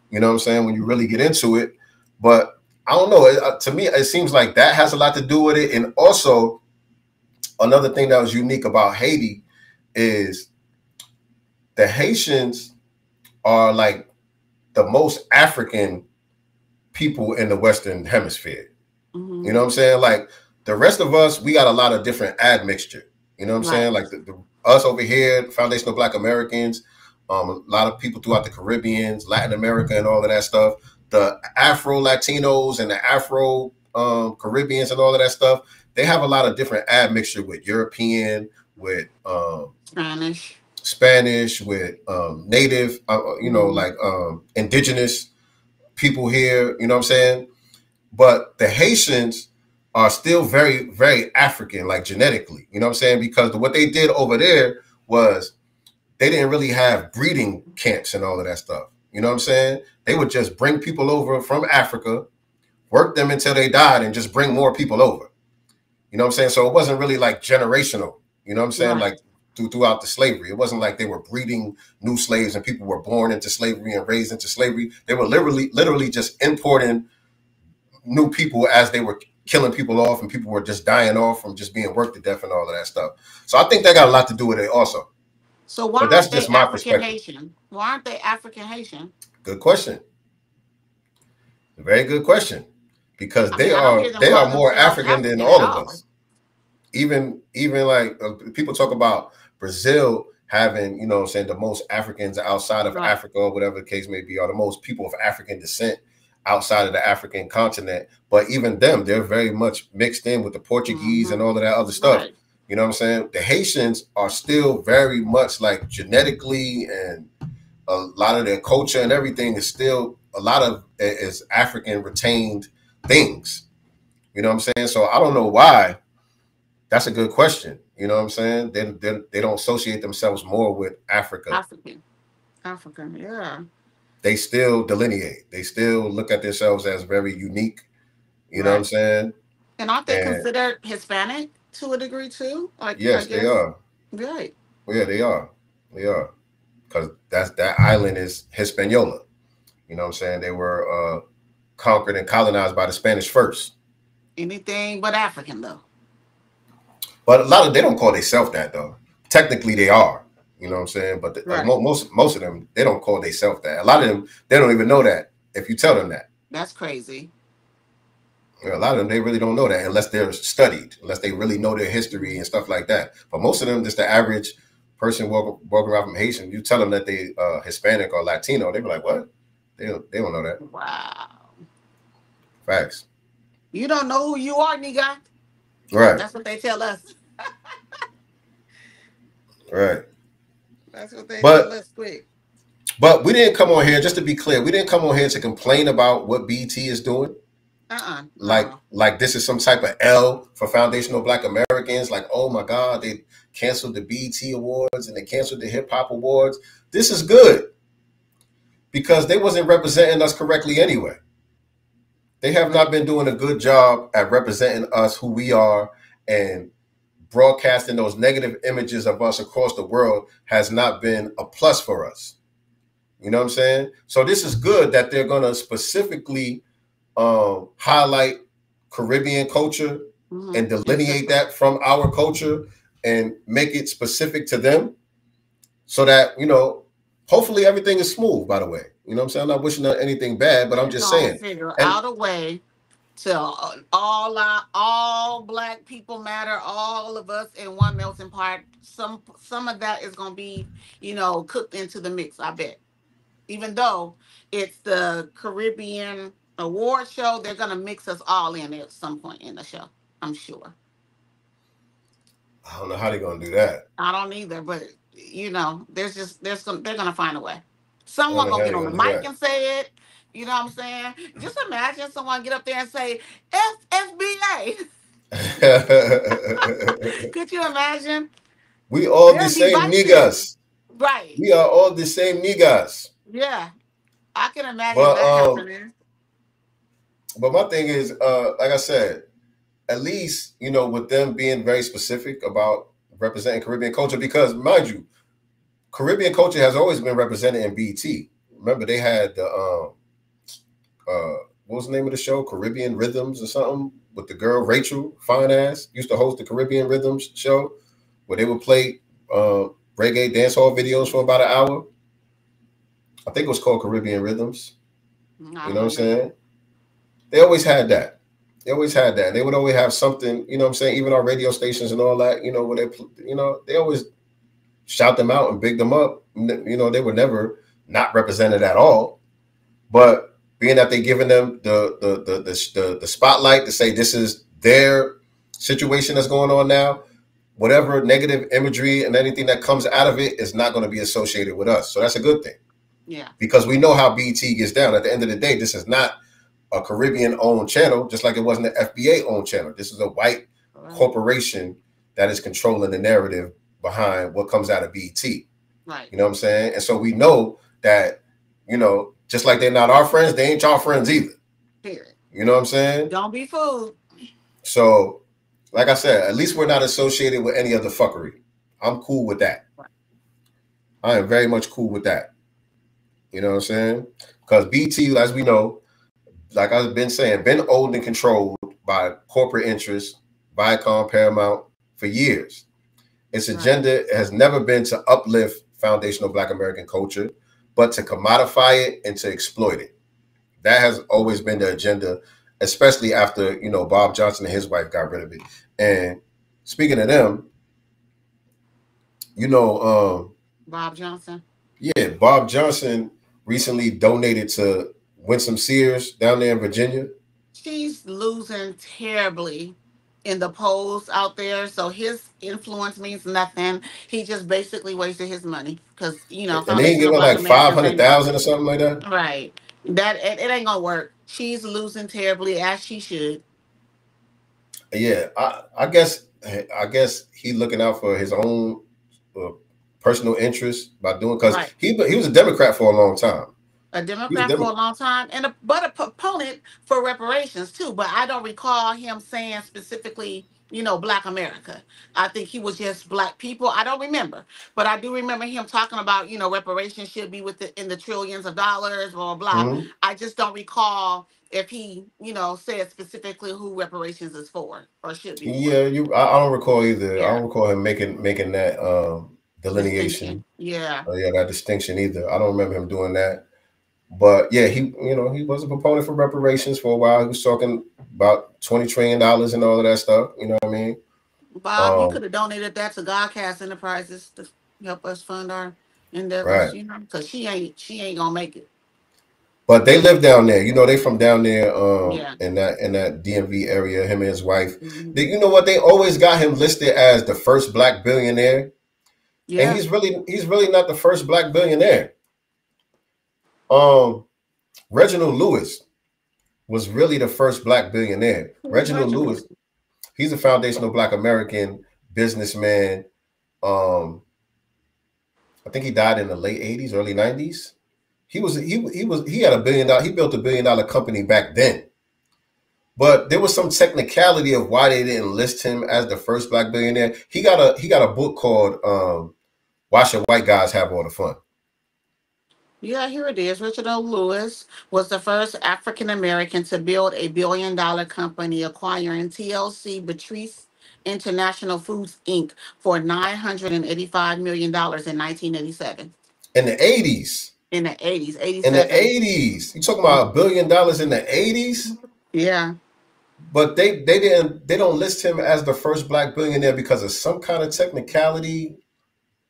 You know what I'm saying? When you really get into it. But I don't know. To me, it seems like that has a lot to do with it. And also, another thing that was unique about Haiti is the Haitians are like the most African people in the Western Hemisphere. You know what I'm saying? Like the rest of us, we got a lot of different admixture. You know what I'm saying? Like us over here, Foundational Black Americans, a lot of people throughout the Caribbean, Latin America, and all of that stuff. The Afro Latinos and the Afro Caribbeans and all of that stuff. They have a lot of different admixture with European, with Spanish, with native, like indigenous people here. You know what I'm saying? But the Haitians are still very, very African, like genetically. You know what I'm saying? Because what they did over there was they didn't really have breeding camps and all of that stuff. You know what I'm saying? They would just bring people over from Africa, work them until they died, and just bring more people over. You know what I'm saying? So it wasn't really like generational. You know what I'm saying? Like throughout the slavery, it wasn't like they were breeding new slaves and people were born into slavery and raised into slavery. They were literally just importing new people as they were killing people off, and people were just dying off from just being worked to death and all of that stuff. So I think that got a lot to do with it also. So why but that's aren't just they my African perspective. Haitian? Why aren't they African Haitian? Good question. Very good question. because I mean, I don't hear them they are call more themselves African than African at all of all. us. Even like people talk about Brazil having, you know what I'm saying, the most Africans outside of Africa, or whatever the case may be, or the most people of African descent outside of the African continent. But even them, they're very much mixed in with the Portuguese and all of that other stuff. You know what I'm saying? The Haitians are still very much like genetically, and a lot of their culture and everything is still, a lot of it is African retained things. You know what I'm saying? So I don't know why. That's a good question. You know what I'm saying? They don't associate themselves more with Africa. African, yeah. They still delineate. They still look at themselves as very unique. You know what I'm saying? And aren't they considered Hispanic to a degree too? Like, yes, they are. Right. Well, yeah, they are. They are. Because that island is Hispaniola. You know what I'm saying? They were conquered and colonized by the Spanish first. Anything but African, though. But a lot of, they don't call themselves that, though. Technically, they are. You know what I'm saying? But most of them, they don't call themselves that. A lot of them, they don't even know that if you tell them that. That's crazy. Yeah, a lot of them, they really don't know that unless they're studied, unless they really know their history and stuff like that. But most of them, just the average person walking around from Haitian, you tell them that they Hispanic or Latino, they be like, what? They don't know that. Wow. Facts. You don't know who you are, nigga. Right. That's what they tell us. Right. That's what they tell us quick. But we didn't come on here, just to be clear, we didn't come on here to complain about what BT is doing. Like this is some type of L for foundational Black Americans. Like, oh my God, they canceled the BT Awards and they canceled the Hip Hop Awards. This is good because they wasn't representing us correctly anyway. They have not been doing a good job at representing us, who we are, and broadcasting those negative images of us across the world has not been a plus for us. You know what I'm saying? So this is good that they're going to specifically highlight Caribbean culture and delineate that from our culture and make it specific to them so that, you know, hopefully everything is smooth, by the way. You know what I'm saying? I'm not wishing anything bad, but I'm just saying. Figure out a way to all Black people matter, all of us in one melting pot. Some of that is going to be, you know, cooked into the mix, I bet. Even though it's the Caribbean award show, they're going to mix us all in at some point in the show, I'm sure. I don't know how they're going to do that. I don't either, but, you know, they're going to find a way. Someone going to get on the mic and say it. You know what I'm saying? Just imagine someone get up there and say, FBA. Could you imagine? We all the same niggas. Right. We are all the same niggas. Yeah. I can imagine that happening. But my thing is, like I said, at least, you know, with them being very specific about representing Caribbean culture, because mind you, Caribbean culture has always been represented in BT. Remember, they had the what was the name of the show? Caribbean Rhythms or something, with the girl Rachel, fine ass, used to host the Caribbean Rhythms show where they would play reggae dancehall videos for about an hour. I think it was called Caribbean Rhythms. You know what I'm saying? They always had that. They always had that. They would always have something, you know what I'm saying? Even our radio stations and all that, you know, where they, you know, they always shout them out and big them up. You know, they were never not represented at all. But being that they giving them the spotlight to say this is their situation that's going on now, whatever negative imagery and anything that comes out of it is not going to be associated with us. So that's a good thing. Yeah. Because we know how BT gets down. At the end of the day, this is not a Caribbean-owned channel, just like it wasn't an FBA-owned channel. This is a white corporation that is controlling the narrative behind what comes out of BT. Right. You know what I'm saying? And so we know that, you know, just like they're not our friends, they ain't y'all friends either. Period. You know what I'm saying? Don't be fooled. So, like I said, at least we're not associated with any other fuckery. I'm cool with that. Right. I am very much cool with that. You know what I'm saying? Because BT, as we know, like I've been saying, been owned and controlled by corporate interests, Viacom, Paramount, for years. Its agenda has never been to uplift foundational Black American culture, but to commodify it and to exploit it. That has always been the agenda. especially after, you know, Bob Johnson and his wife got rid of it. And speaking of them, you know, Bob Johnson. yeah, Bob Johnson recently donated to Winsome Sears down there in Virginia. She's losing terribly in the polls out there. So his influence means nothing. He just basically wasted his money because And they ain't Foundational giving Black like Americans ain't 500,000 or nothing. something like that. Right. That it ain't gonna work. She's losing terribly as she should. Yeah, I guess he looking out for his own uh, personal interest by doing, because Right. he was a Democrat for a long time. A He was a Democrat for a Democrat. long time, and but a proponent for reparations too. But I don't recall him saying specifically, Black America. I think he was just Black people. I don't remember, but I do remember him talking about, reparations should be in the trillions of dollars, blah blah blah. Mm-hmm. I just don't recall if he, said specifically who reparations is for or should be for. Yeah, I don't recall either. I Yeah, don't recall him making that distinction. delineation. Yeah, Yeah, that distinction either. I don't remember him doing that. But yeah, he was a proponent for reparations for a while. He was talking about $20 trillion and all of that stuff. You know what I mean? Bob, you Um, could have donated that to Godcast Enterprises to help us fund our endeavors, right. because she ain't gonna make it. But they live down there. You know, they from down there Yeah. in that DMV area, him and his wife. Mhm. You know what? They always got him listed as the first Black billionaire. And Yeah. he's really not the first Black billionaire. Um Reginald Lewis was really the first Black billionaire. Who's Reginald Reginald? Lewis, he's a foundational Black American businessman. Um, I think he died in the late 80s, early 90s. He had $1 billion, he built $1 billion company back then. But there was some technicality of why they didn't list him as the first Black billionaire. He got a book called Why Should White Guys Have All the Fun? Yeah, here it is. Richard O. Lewis was the first African American to build a $1 billion company, acquiring TLC Beatrice International Foods Inc. for $985 million in 1987. In the 80s. In the 80s, In the 87. 80s. You talking about $1 billion in the 80s? Yeah. But they don't list him as the first Black billionaire because of some kind of technicality.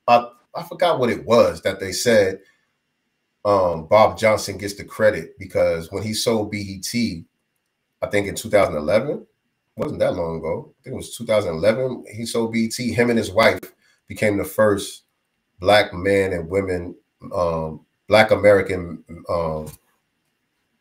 I forgot what it was that they said. Bob Johnson gets the credit because when he sold BET, I think in 2011, wasn't that long ago. I think it was 2011. He sold BET. Him and his wife became the first Black men and women, Black American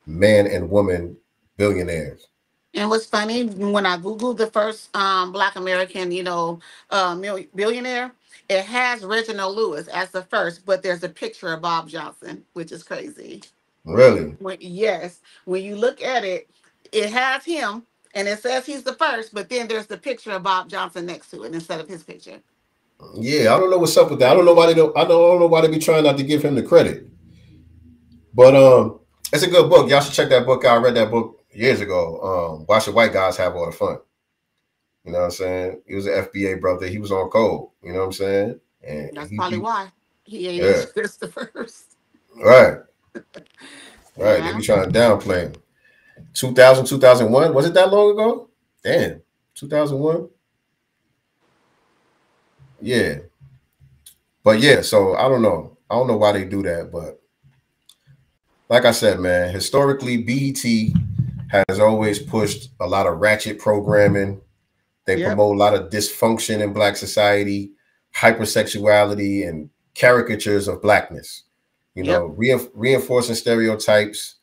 man and woman billionaires. And what's funny, when I Googled the first Black American, billionaire, it has Reginald Lewis as the first, but there's a picture of Bob Johnson, which is crazy. Really? Yes, when you look at it, it has him, and it says he's the first, but then there's the picture of Bob Johnson next to it instead of his picture. Yeah, I don't know what's up with that. I don't know why they don't. I don't know why they be trying not to give him the credit. But it's a good book. Y'all should check that book out. I read that book years ago. Why Should White Guys Have All the Fun? You know what I'm saying? He was an FBA brother. He was on code. You know what I'm saying? And That's probably why he ain't yeah, Chris the first. right. Right. They Yeah. be trying to downplay him. 2000, 2001. Was it that long ago? Damn. 2001. Yeah. But yeah, so I don't know. I don't know why they do that, but like I said, man, historically, BET has always pushed a lot of ratchet programming. They Yep. promote a lot of dysfunction in Black society, hypersexuality, and caricatures of Blackness. You know, reinforcing stereotypes,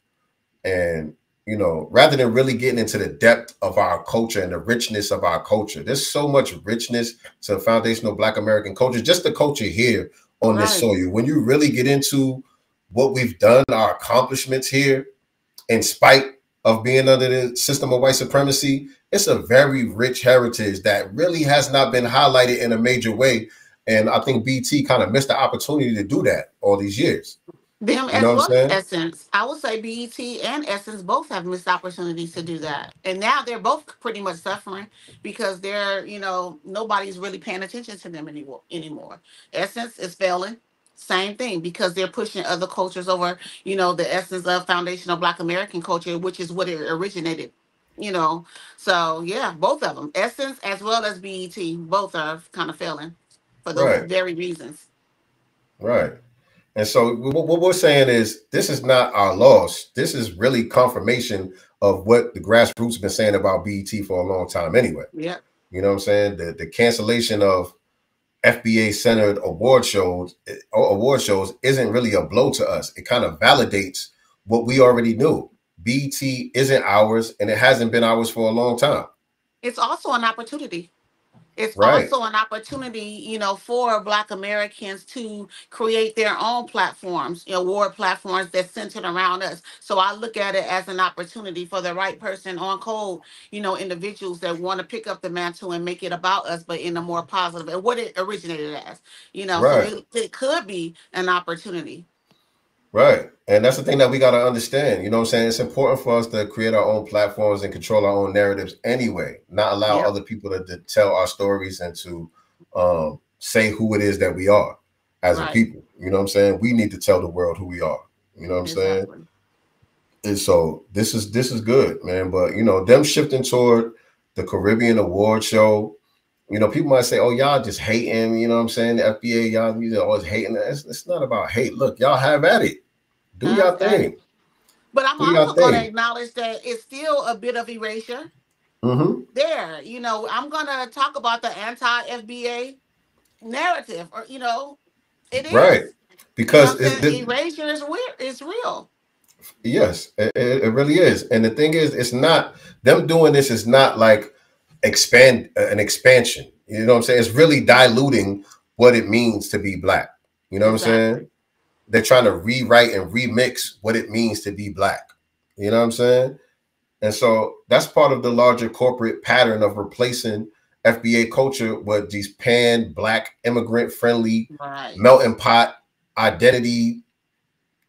and rather than really getting into the depth of our culture and the richness of our culture. There's so much richness to foundational Black American culture, just the culture here on this Right. soil. When you really get into what we've done, our accomplishments here, in spite of being under the system of white supremacy, it's a very rich heritage that really has not been highlighted in a major way. And I think BT kind of missed the opportunity to do that all these years. Them You know as what I'm well as saying? Essence. I would say BET and Essence both have missed opportunities to do that. And now they're both pretty much suffering because nobody's really paying attention to them anymore. Essence is failing. Same thing, because they're pushing other cultures over, the essence of foundational Black American culture, which is what it originated. you know. So yeah, both of them, Essence as well as BET, both are kind of failing for those Right, very reasons. right. And so what we're saying is this is not our loss. This is really confirmation of what the grassroots have been saying about BET for a long time anyway. Yep. You know what I'm saying? The cancellation of FBA centered award shows isn't really a blow to us. It kind of validates what we already knew. BET isn't ours, and it hasn't been ours for a long time. It's also an opportunity. It's Right, also an opportunity, you know, for Black Americans to create their own platforms, you know, award platforms that's centered around us. So I look at it as an opportunity for the right person on code, you know, individuals that want to pick up the mantle and make it about us, but in a more positive and what it originated as, you know. So right, it could be an opportunity. right. And that's the thing that we got to understand. You know what I'm saying? It's important for us to create our own platforms and control our own narratives anyway, not allow Yeah. other people to tell our stories and to say who it is that we are as a Right. people. You know what I'm saying? We need to tell the world who we are. You know what I'm saying? Exactly. And so this is good, man. But you know, them shifting toward the Caribbean award show, you know, people might say, "Oh, y'all just hating." You know what I'm saying? The FBA, y'all you always hating. It's not about hate. Look, y'all have at it. Do I y'all understand. thing. But I'm Do y'all also going to thing. acknowledge that it's still a bit of erasure Mm-hmm. there. You know, I'm going to talk about the anti-FBA narrative, or, you know, it Right. is. You know what Because I'm saying? Erasure is weird. It's real. yes, it really is. And the thing is, it's not them doing this is not like an expansion. You know what I'm saying? It's really diluting what it means to be black. You know what I'm Exactly. saying? They're trying to rewrite and remix what it means to be black. You know what I'm saying? And so that's part of the larger corporate pattern of replacing FBA culture with these pan-black, immigrant-friendly, Right. melting pot identity.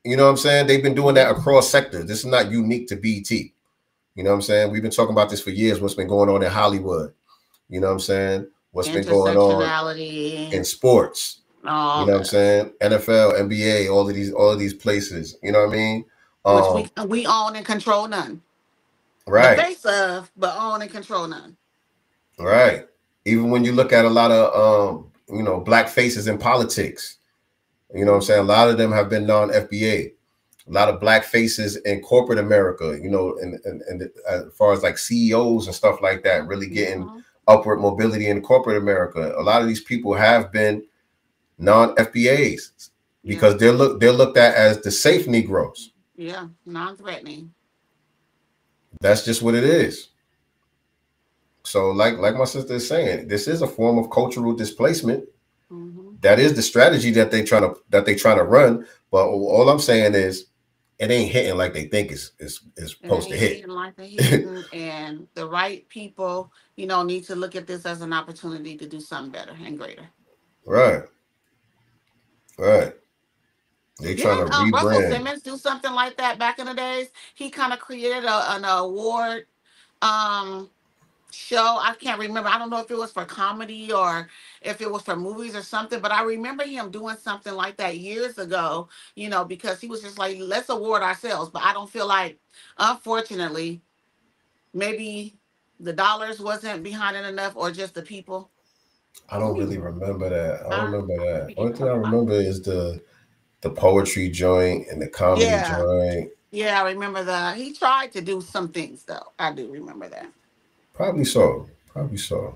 You know what I'm saying? They've been doing that across sectors. This is not unique to BT. You know what I'm saying? We've been talking about this for years, what's been going on in Hollywood. You know what I'm saying? What's been going on in Intersectionality, sports. You all know what I'm that, saying? NFL, NBA, all of these places. You know what I mean? which we own and control none. The Right, face of, but own and control none. right. Even when you look at a lot of you know, black faces in politics, you know what I'm saying? A Mm-hmm. lot of them have been non-FBA. A lot of black faces in corporate America, you know, and as far as like CEOs and stuff like that, really getting Mm-hmm. upward mobility in corporate America. A lot of these people have been non-FBAs Yeah. because they're looked at as the safe Negroes. Yeah. Non-threatening. That's just what it is. So like my sister is saying, this is a form of cultural displacement. Mm-hmm. That is the strategy that they trying to run. But all I'm saying is it ain't hitting like they think is It supposed to ain't hit. hitting like the hitting, and the right people, you know, need to look at this as an opportunity to do something better and greater. Right, right. They trying to Didn't Russell rebrand. Simmons do something like that back in the days? He kind of created an award um show. I can't remember. I don't know if it was for comedy or if it was for movies or something, but I remember him doing something like that years ago, you know, because he was just like, let's award ourselves. But I don't feel like, unfortunately, maybe the dollars wasn't behind it enough, or just the people. I Let don't me, really remember that. I don't uh, remember let that. me get Only thing I my phone. remember is the poetry joint and the comedy Yeah. joint. Yeah, I remember that. He tried to do some things though. I do remember that. Probably so. Probably so.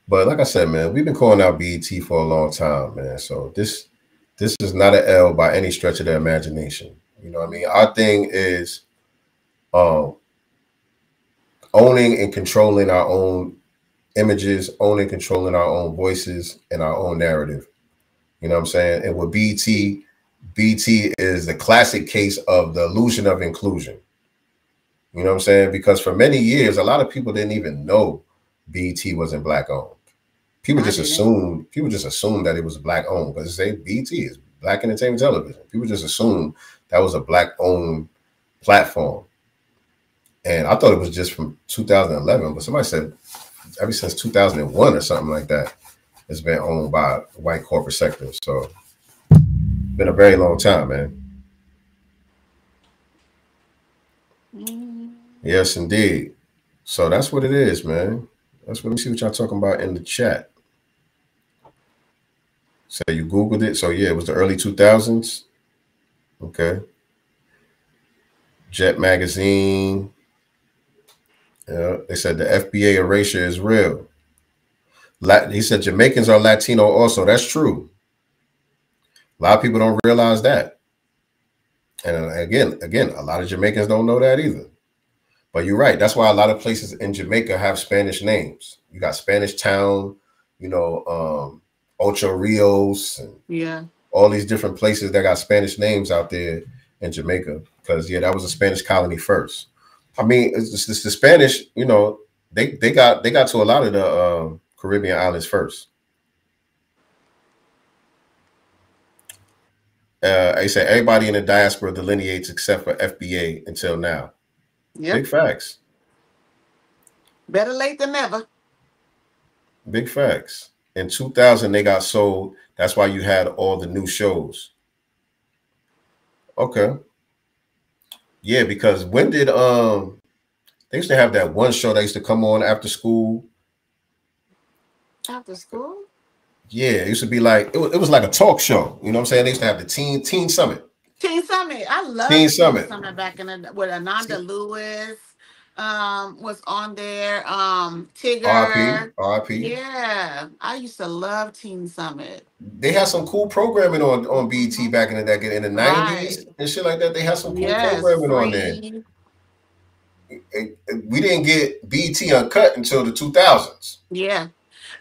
But like I said, man, we've been calling out BET for a long time, man. So this is not an L by any stretch of the imagination. You know what I mean? Our thing is um owning and controlling our own images, owning and controlling our own voices and our own narrative. You know what I'm saying? And with BT is the classic case of the illusion of inclusion. You know what I'm saying? Because for many years, a lot of people didn't even know BT wasn't black owned. I didn't. People just assumed that it was black owned because they say BT is Black Entertainment Television. People just assumed that was a black owned platform. And I thought it was just from 2011, but somebody said ever since 2001 or something like that, it's been owned by white corporate sector. So been a very long time, man. Mm-hmm. Yes, indeed. So that's what it is, man. Let me see what y'all talking about in the chat. So you Googled it. So yeah, it was the early 2000s. Okay. Jet Magazine. Yeah, they said the FBA erasure is real. He said Jamaicans are Latino also. That's true. A lot of people don't realize that. And again, a lot of Jamaicans don't know that either. But you're right. That's why a lot of places in Jamaica have Spanish names. You got Spanish Town, Ocho Rios, and all these different places that got Spanish names out there in Jamaica. Because that was a Spanish colony first. I mean, it's the Spanish. They got to a lot of the Caribbean islands first. I say everybody in the diaspora, the Lineage, except for FBA until now. Yep. Big facts. Better late than never. Big facts. In 2000, they got sold. That's why you had all the new shows. Okay. Yeah, because when did they used to have that one show that used to come on after school? After school? Yeah, it used to be like it was like a talk show. You know what I'm saying? They used to have the Teen Summit. Teen Summit. I love Teen Summit back in the with Ananda Lewis was on there. Tigger. RP. Yeah. I used to love Teen Summit. They had some cool programming on BET back in the decade in the 90s and shit like that. They had some cool programming on there. We didn't get BET Uncut until the 2000s. Yeah.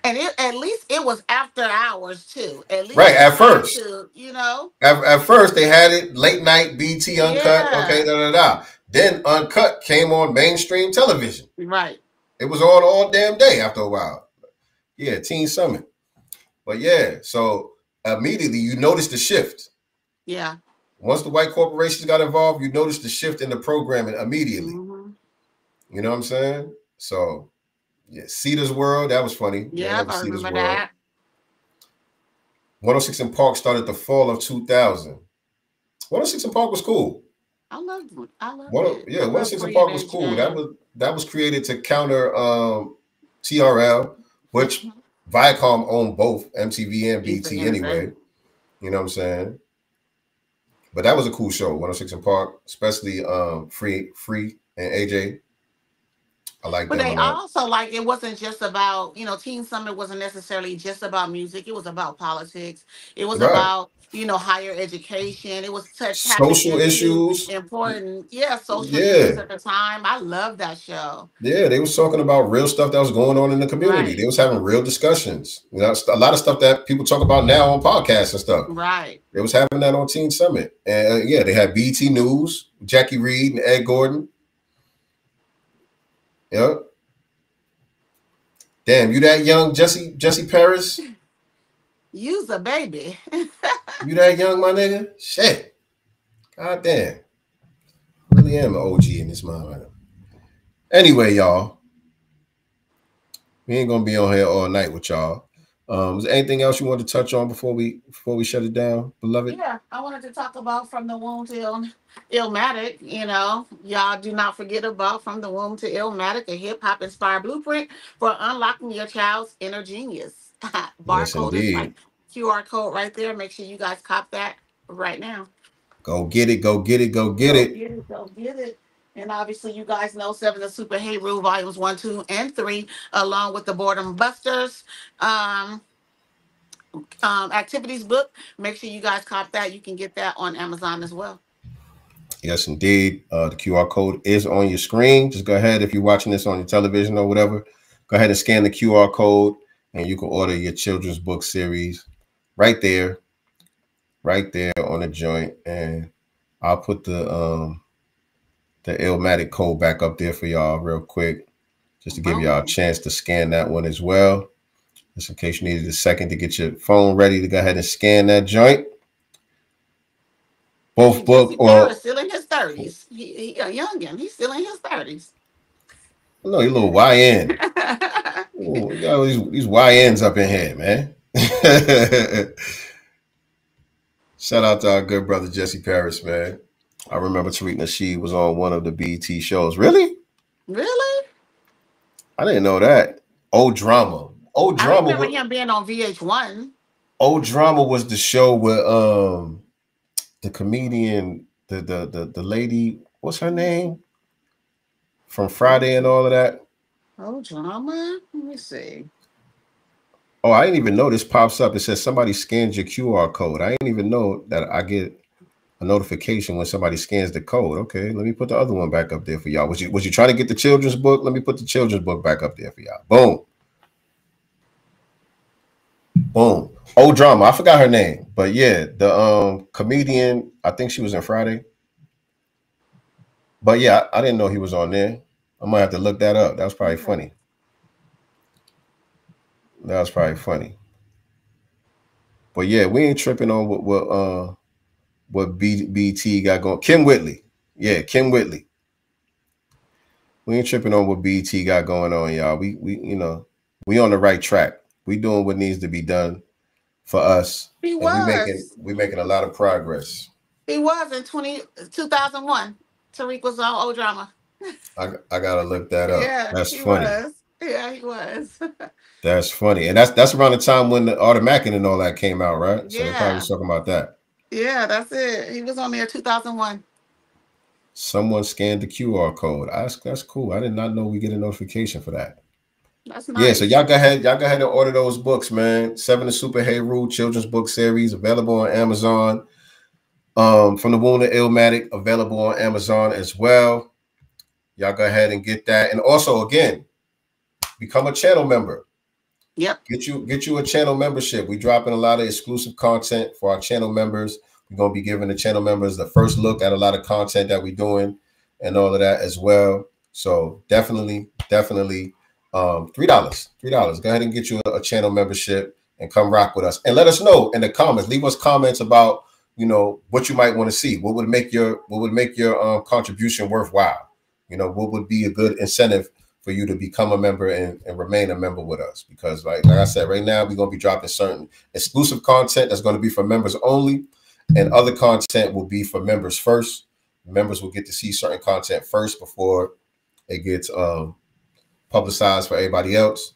And at least it was after hours too. At least at first. At first they had it late night BT Uncut. Yeah. Okay, Then Uncut came on mainstream television. Right. It was on all damn day after a while. Yeah, Teen Summit. But yeah, so immediately you noticed the shift. Yeah. Once the white corporations got involved, you noticed the shift in the programming immediately. Mm-hmm. You know what I'm saying? So yeah, Cedar's World, that was funny. Yeah, I remember that. 106 in Park started the fall of 2000. 106 in Park was cool. I loved it. Yeah, 106 in Park was cool. That was created to counter TRL, which Viacom owned both MTV and BT anyway. You know what I'm saying? But that was a cool show, 106 in Park, especially Free and AJ. I like but them. They also it wasn't just about, Teen Summit wasn't necessarily just about music. It was about politics. It was about, higher education. It was social issues. Important. Yeah, social issues at the time. I love that show. Yeah, they was talking about real stuff that was going on in the community. Right. They was having real discussions. A lot of stuff that people talk about now on podcasts and stuff. Right. They was having that on Teen Summit. And they had BT News, Jackie Reed and Ed Gordon. Yep. Damn, you that young, Jesse Paris? You's a baby. You that young, my nigga? Shit. God damn. I really am an OG in this mind right now. Anyway, y'all. We ain't gonna be on here all night with y'all. Was there anything else you wanted to touch on before we shut it down, beloved? Yeah, I wanted to talk about From the Womb to Illmatic. Y'all do not forget about From the Womb to Illmatic, a hip-hop inspired blueprint for unlocking your child's inner genius. Barcode is like QR code right there. Make sure you guys cop that right now. Go get it, go get it, go get it. Go get it. And obviously, you guys know 7 of Super Hate Rule Volumes 1, 2, and 3, along with the Boredom Busters activities book. Make sure you guys cop that. You can get that on Amazon as well. Yes, indeed. The QR code is on your screen. Just go ahead, if you're watching this on your television or whatever, go ahead and scan the QR code, and you can order your children's book series right there on the joint. And I'll put the Illmatic code back up there for y'all real quick, just to give y'all a chance to scan that one as well. Just in case you needed a second to get your phone ready to go ahead and scan that joint. Both books or still in his 30s. He a youngin'. He's still in his 30s. No, you little YN. Ooh, you got these YNs up in here, man. Shout out to our good brother Jesse Paris, man. I remember tweeting that she was on one of the BET shows. Really? Really? I didn't know that. Old Drama. Old I Drama. remember him being on VH1. Old Drama was the show with the comedian, the lady, what's her name? From Friday and all of that. Old Drama? Let me see. Oh, I didn't even know this pops up. It says somebody scans your QR code. I didn't even know that I get a notification when somebody scans the code. Okay, let me put the other one back up there for y'all. Was you trying to get the children's book? Let me put the children's book back up there for y'all. Boom. Boom. Old Drama. I forgot her name. But yeah, the comedian, I think she was in Friday. But yeah, I didn't know he was on there. I might have to look that up. That was probably funny. That was probably funny. But yeah, we ain't tripping on what BT got going. Kim Whitley. Yeah, Kim Whitley. We ain't tripping on what BT got going on, y'all. We you know, we on the right track. We doing what needs to be done for us. He and was. we making a lot of progress. He was in 2001. Tariq was on Old Drama. I gotta look that up. Yeah, That's he funny. was. Yeah, he was. That's funny. And that's around the time when the Automatic and all that came out, right? So they're probably talking about that. Yeah, that's it. He was on there 2001. Someone scanned the QR code. That's cool. I did not know we get a notification for that. That's nice. Yeah, so y'all go ahead and order those books, man. 7 of Super Heru children's book series available on Amazon. From the Womb to Illmatic available on Amazon as well. Y'all go ahead and get that. And also, again, become a channel member. Yep. Get you a channel membership. We dropping a lot of exclusive content for our channel members. We're gonna be giving the channel members the first look at a lot of content that we're doing and all of that as well. So definitely, $3. $3. Go ahead and get you a channel membership and come rock with us. And let us know in the comments. Leave us comments about, you know, what you might want to see. What would make your contribution worthwhile? You know, what would be a good incentive for you to become a member and remain a member with us? Because like I said, right now we're going to be dropping certain exclusive content that's going to be for members only, and other content will be for members first. Members will get to see certain content first before it gets publicized for everybody else.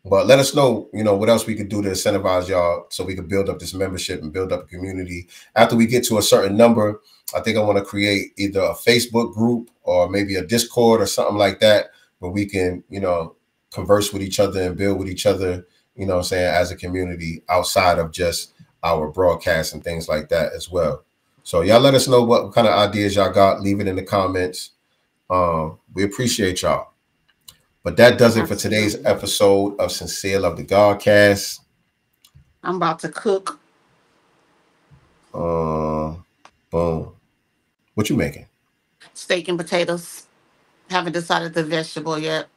But let us know, you know, what else we could do to incentivize y'all so we can build up this membership and build up a community. After we get to a certain number, I think I want to create either a Facebook group or maybe a Discord or something like that, where we can, you know, converse with each other and build with each other, you know what I'm saying, as a community outside of just our broadcasts and things like that as well. So y'all let us know what kind of ideas y'all got. Leave it in the comments. We appreciate y'all. But that does it for today's episode of Sincere Love the Godcast. I'm about to cook. Boom. What you making? Steak and potatoes. Haven't decided the vegetable yet.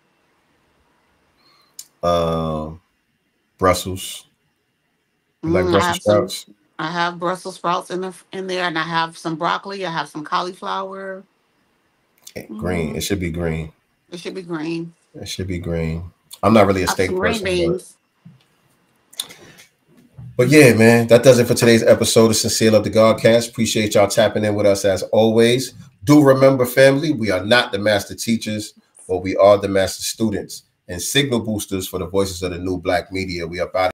Brussels. You like Brussels sprouts? I have Brussels sprouts in there, and I have some broccoli. I have some cauliflower. Green. It should be green. It should be green. It should be green. I'm not really a steak person. But yeah, man, that does it for today's episode of Sincere Love the Godcast. Appreciate y'all tapping in with us as always. Do remember, family, we are not the master teachers, but we are the master students and signal boosters for the voices of the new Black media. We are about